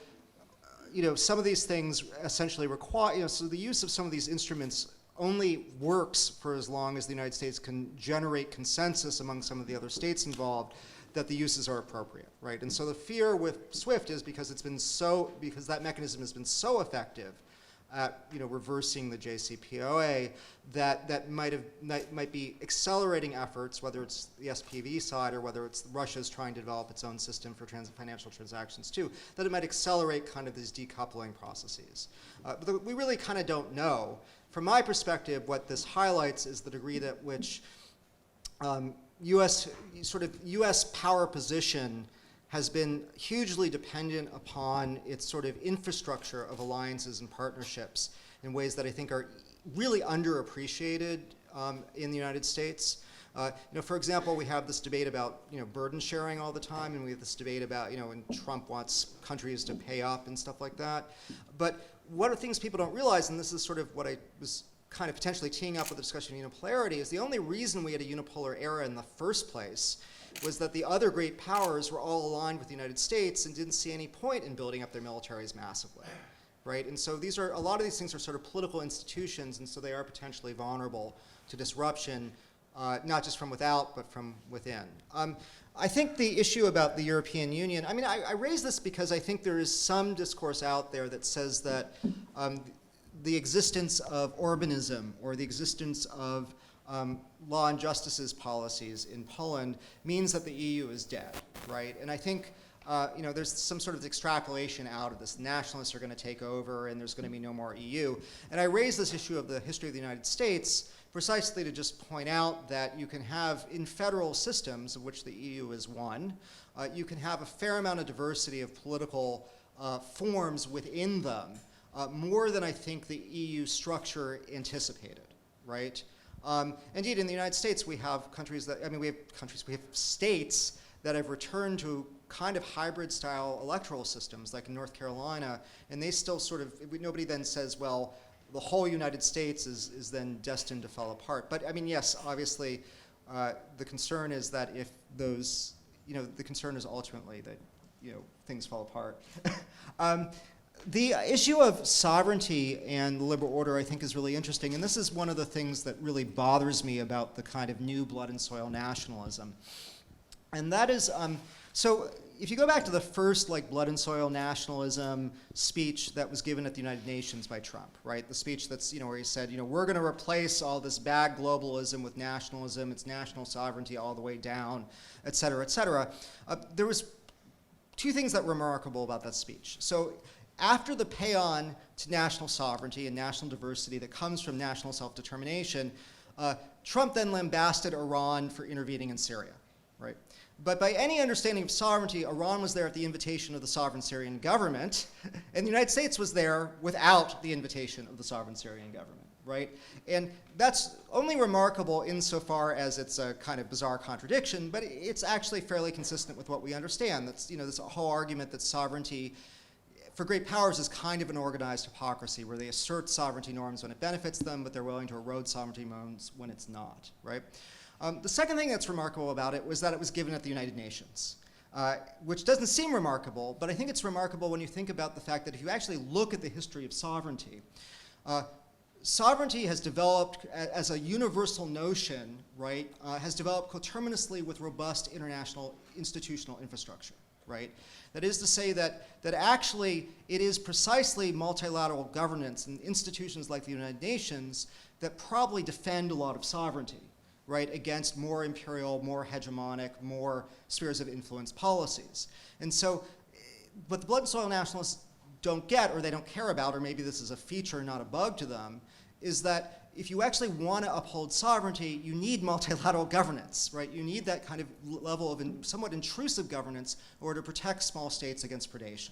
some of these things essentially require, so the use of some of these instruments only works for as long as the United States can generate consensus among some of the other states involved that the uses are appropriate, right? And so the fear with SWIFT is because that mechanism has been so effective at reversing the JCPOA that might be accelerating efforts, whether it's the SPV side or whether it's Russia's trying to develop its own system for financial transactions too, that it might accelerate kind of these decoupling processes. But we really kind of don't know. From my perspective, what this highlights is the degree that which U.S. power position has been hugely dependent upon its sort of infrastructure of alliances and partnerships in ways that I think are really underappreciated in the United States. For example, we have this debate about burden sharing all the time, and we have this debate about when Trump wants countries to pay up and stuff like that. But one of the things people don't realize, and this is sort of what I was kind of potentially teeing up with the discussion of unipolarity, is the only reason we had a unipolar era in the first place was that the other great powers were all aligned with the United States and didn't see any point in building up their militaries massively, right? And so a lot of these things are sort of political institutions, and so they are potentially vulnerable to disruption, not just from without, but from within. I think the issue about the European Union, I mean, I raise this because I think there is some discourse out there that says that the existence of Orbanism or the existence of law and justices policies in Poland means that the EU is dead, right? And I think there's some sort of extrapolation out of this. Nationalists are going to take over and there's going to be no more EU. And I raise this issue of the history of the United States precisely to just point out that you can have, in federal systems, of which the EU is one, you can have a fair amount of diversity of political forms within them, more than I think the EU structure anticipated, right? Indeed, in the United States, we have we have states that have returned to kind of hybrid style electoral systems, like in North Carolina, and they still sort of, nobody then says, well, the whole United States is then destined to fall apart. But I mean, yes, obviously, the concern is that if those, the concern is ultimately that, things fall apart. The issue of sovereignty and the liberal order, I think, is really interesting. And this is one of the things that really bothers me about the kind of new blood and soil nationalism. And that is, so if you go back to the first blood and soil nationalism speech that was given at the United Nations by Trump, right? The speech that's, where he said, we're going to replace all this bad globalism with nationalism, it's national sovereignty all the way down, et cetera, et cetera. There was two things that were remarkable about that speech. So after the paean to national sovereignty and national diversity that comes from national self-determination, Trump then lambasted Iran for intervening in Syria, right? But by any understanding of sovereignty, Iran was there at the invitation of the sovereign Syrian government, and the United States was there without the invitation of the sovereign Syrian government, right? And that's only remarkable insofar as it's a kind of bizarre contradiction, but it's actually fairly consistent with what we understand. That's, this whole argument that sovereignty for great powers is kind of an organized hypocrisy where they assert sovereignty norms when it benefits them, but they're willing to erode sovereignty norms when it's not, right? The second thing that's remarkable about it was that it was given at the United Nations, which doesn't seem remarkable, but I think it's remarkable when you think about the fact that if you actually look at the history of sovereignty, sovereignty has developed as a universal notion, right, has developed coterminously with robust international institutional infrastructure, right? That is to say that actually it is precisely multilateral governance and institutions like the United Nations that probably defend a lot of sovereignty, right, against more imperial, more hegemonic, more spheres of influence policies. And so what the blood and soil nationalists don't get, or they don't care about, or maybe this is a feature, not a bug to them, is that if you actually want to uphold sovereignty, you need multilateral governance, right? You need that kind of level of somewhat intrusive governance in order to protect small states against predation,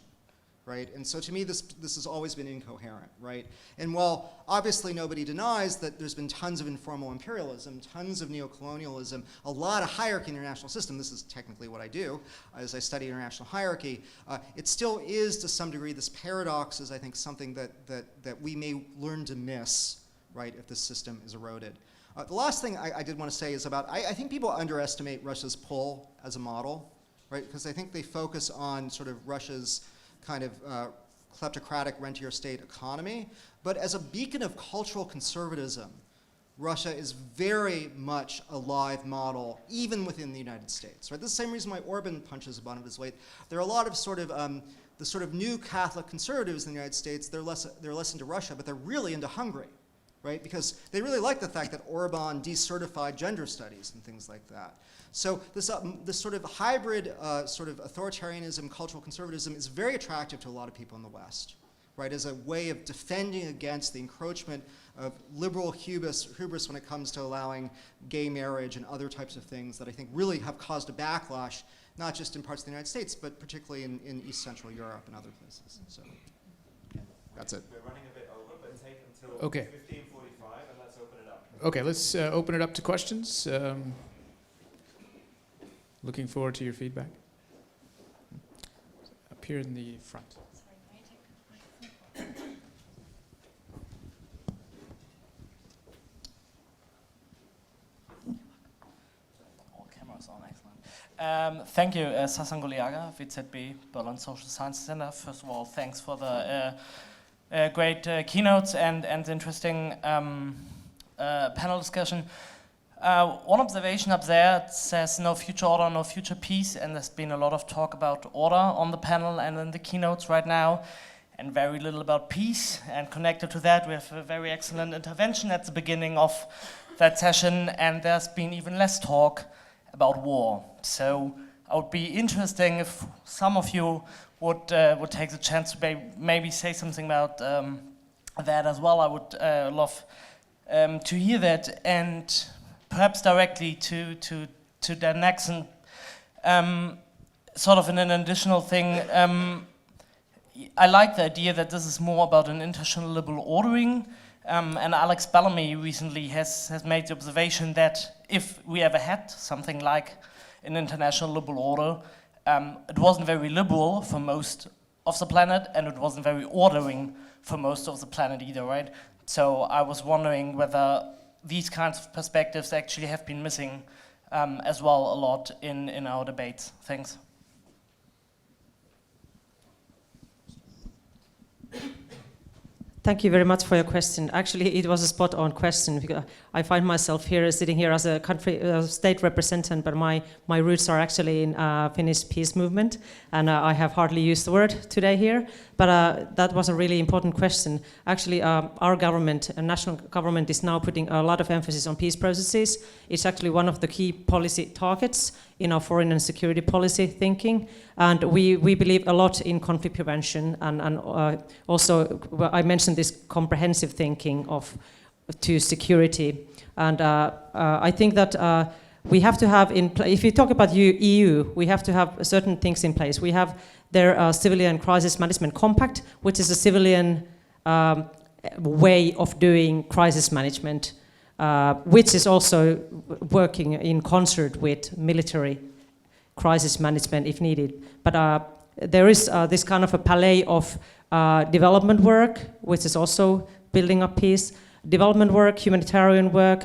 right? And so to me, this has always been incoherent, right? And while obviously nobody denies that there's been tons of informal imperialism, tons of neocolonialism, a lot of hierarchy in the international system, this is technically what I do as I study international hierarchy, it still is to some degree, this paradox is I think something that we may learn to miss, right, if this system is eroded. The last thing I did want to say is about, I think people underestimate Russia's pull as a model, right? Because I think they focus on sort of Russia's kind of kleptocratic rentier state economy. But as a beacon of cultural conservatism, Russia is very much a live model, even within the United States, right? This is the same reason why Orban punches above his weight. There are a lot of sort of, the sort of new Catholic conservatives in the United States, they're less into Russia, but they're really into Hungary, right? Because they really like the fact that Orban decertified gender studies and things like that. So this sort of hybrid sort of authoritarianism, cultural conservatism is very attractive to a lot of people in the West, right? As a way of defending against the encroachment of liberal hubris when it comes to allowing gay marriage and other types of things that I think really have caused a backlash, not just in parts of the United States, but particularly in East Central Europe and other places. So that's it. We're running a bit over, but take until Okay. 15:45, and let's open it up. Okay, let's open it up to questions. Looking forward to your feedback. Up here in the front. All cameras on, excellent. Thank you, Sasan Goliaga, VZB, Berlin Social Science Center. First of all, thanks for the great keynotes and interesting panel discussion. One observation up there says no future order, no future peace, and there's been a lot of talk about order on the panel and in the keynotes right now, and very little about peace. And connected to that, we have a very excellent intervention at the beginning of that session, and there's been even less talk about war. So I would be interesting if some of you would take the chance to maybe say something about that as well. I would love to hear that, and perhaps directly to Dan Nexon, sort of in an additional thing. I like the idea that this is more about an international liberal ordering, and Alex Bellamy recently has made the observation that if we ever had something like an international liberal order, it wasn't very liberal for most of the planet, and it wasn't very ordering for most of the planet either, right? So I was wondering whether these kinds of perspectives actually have been missing as well a lot in our debates. Thanks. Thank you very much for your question. Actually, it was a spot-on question, because I find myself sitting here as a country state representative, but my roots are actually in Finnish peace movement, and I have hardly used the word today here. But that was a really important question. Actually, our government, national government, is now putting a lot of emphasis on peace processes. It's actually one of the key policy targets in our foreign and security policy thinking, and we believe a lot in conflict prevention, and also I mentioned this comprehensive thinking to security, and I think that we have to have if you talk about EU, we have to have certain things in place. We have their Civilian Crisis Management Compact, which is a civilian way of doing crisis management, which is also working in concert with military crisis management if needed. But there is this kind of a palette of development work, which is also building up peace, development work, humanitarian work,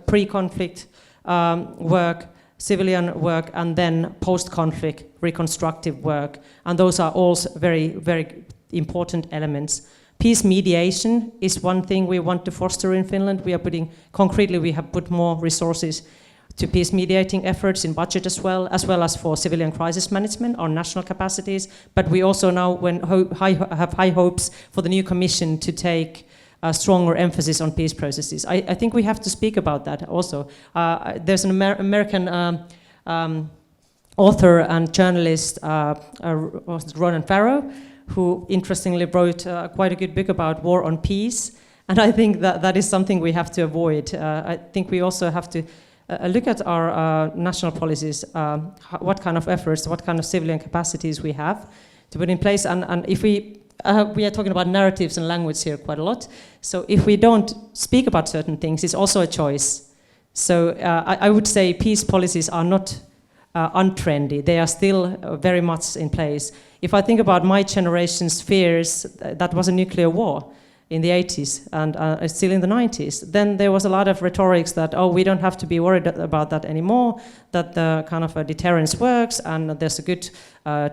pre-conflict work, civilian work, and then post-conflict reconstructive work. And those are also very, very important elements. Peace mediation is one thing we want to foster in Finland. We have put more resources to peace mediating efforts in budget as well as for civilian crisis management on national capacities. But we also now have high hopes for the new commission to take a stronger emphasis on peace processes. I think we have to speak about that also. There's an American author and journalist, Ronan Farrow, who interestingly wrote quite a good book about war on peace. And I think that is something we have to avoid. I think we also have to look at our national policies, what kind of efforts, what kind of civilian capacities we have to put in place. And if we are talking about narratives and language here quite a lot. So if we don't speak about certain things, it's also a choice. So I would say peace policies are not untrendy. They are still very much in place. If I think about my generation's fears, that was a nuclear war in the 80s and still in the 90s. Then there was a lot of rhetorics that, we don't have to be worried about that anymore, that the kind of a deterrence works and there's a good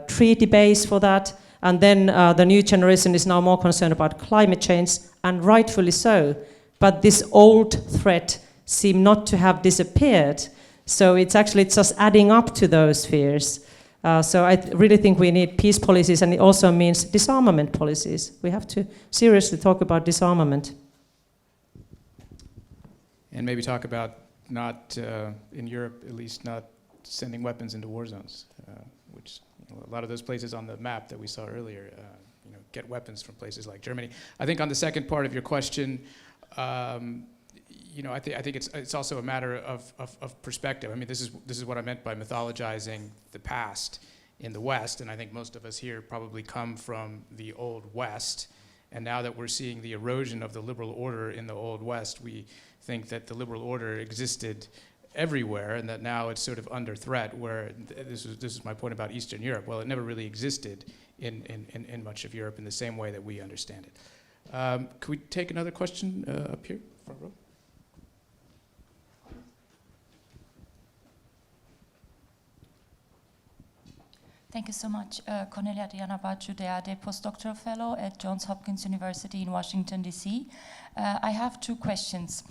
treaty base for that. And then the new generation is now more concerned about climate change, and rightfully so. But this old threat seems not to have disappeared. So it's just adding up to those fears. So I really think we need peace policies, and it also means disarmament policies. We have to seriously talk about disarmament. And maybe talk about not, in Europe at least, not sending weapons into war zones, which a lot of those places on the map that we saw earlier, get weapons from places like Germany. I think on the second part of your question, I think it's also a matter of perspective. I mean, this is what I meant by mythologizing the past in the West, and I think most of us here probably come from the Old West. And now that we're seeing the erosion of the liberal order in the Old West, we think that the liberal order existed everywhere, and that now it's sort of under threat. Where this is my point about Eastern Europe. Well, it never really existed in much of Europe in the same way that we understand it. Could we take another question up here, front row? Thank you so much. Cornelia Diana Baciu, DAD postdoctoral fellow at Johns Hopkins University in Washington, D.C. I have two questions.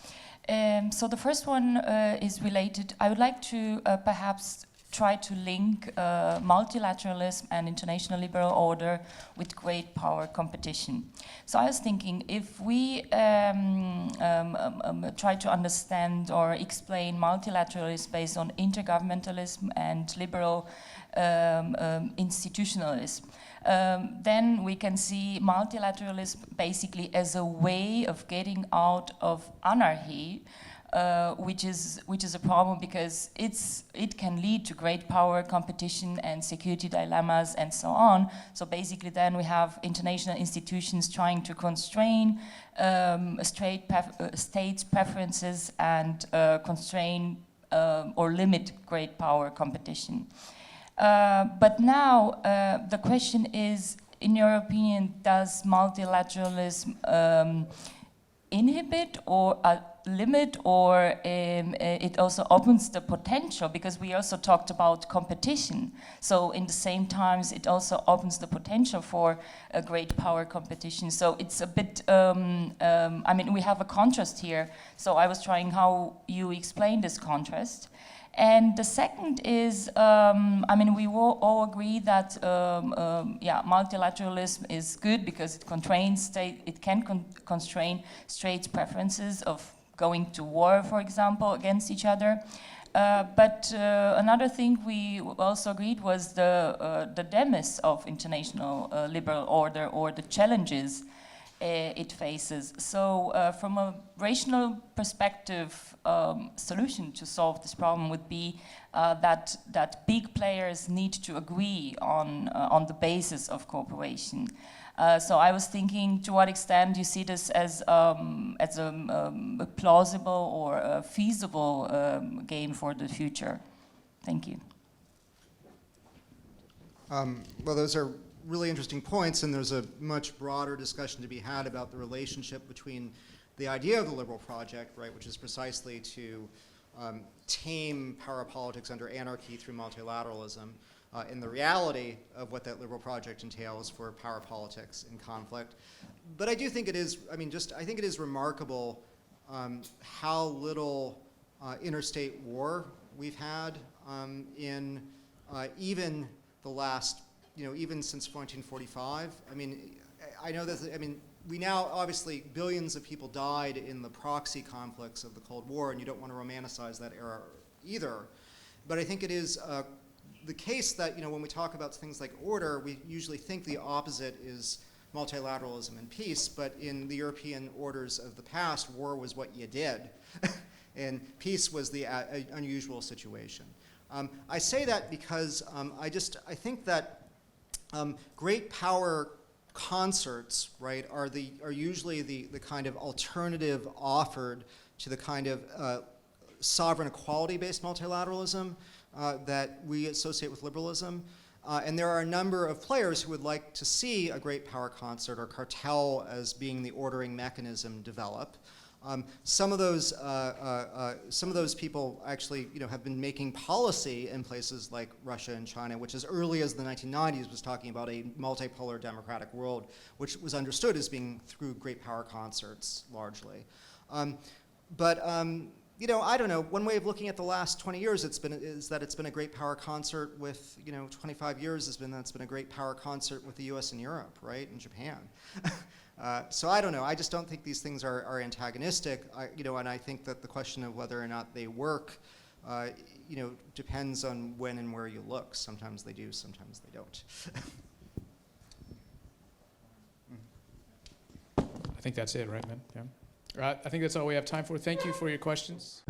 So the first one is related. I would like to perhaps try to link multilateralism and international liberal order with great power competition. So I was thinking, if we try to understand or explain multilateralism based on intergovernmentalism and liberal institutionalism, then we can see multilateralism basically as a way of getting out of anarchy, which is a problem because it can lead to great power competition and security dilemmas and so on. So basically then we have international institutions trying to constrain states' preferences and constrain or limit great power competition. But now the question is, in your opinion, does multilateralism inhibit or limit, or it also opens the potential? Because we also talked about competition. So in the same times, it also opens the potential for a great power competition. So it's a bit, I mean, we have a contrast here. So I was trying how you explain this contrast. And the second is, I mean, we all agree that multilateralism is good because it can constrain states' preferences of going to war, for example, against each other. But another thing we also agreed was the demise of international liberal order, or the challenges it faces. So from a rational perspective, solution to solve this problem would be that big players need to agree on the basis of cooperation. So I was thinking, to what extent do you see this as a plausible or a feasible game for the future? Thank you. Well, those are really interesting points, and there's a much broader discussion to be had about the relationship between the idea of the liberal project, right, which is precisely to tame power politics under anarchy through multilateralism, in the reality of what that liberal project entails for power politics in conflict. But I do think it is, I think it is remarkable how little interstate war we've had in even the last, even since 1945. I know that, we now, obviously, billions of people died in the proxy conflicts of the Cold War, and you don't want to romanticize that era either. But I think it is the case that, when we talk about things like order, we usually think the opposite is multilateralism and peace, but in the European orders of the past, war was what you did, and peace was the unusual situation. I say that because I think that great power concerts, right, are usually the kind of alternative offered to the kind of sovereign equality-based multilateralism that we associate with liberalism. And there are a number of players who would like to see a great power concert or cartel as being the ordering mechanism develop. Some of those people actually, have been making policy in places like Russia and China, which as early as the 1990s was talking about a multipolar democratic world, which was understood as being through great power concerts largely. I don't know. One way of looking at the last 20 years is that it's been a great power concert with, 25 years has been that it's been a great power concert with the U.S. and Europe, right, and Japan. So I don't know. I just don't think these things are antagonistic. And I think that the question of whether or not they work, depends on when and where you look. Sometimes they do, sometimes they don't. I think that's it, right, man? Yeah. I think that's all we have time for. Thank you for your questions.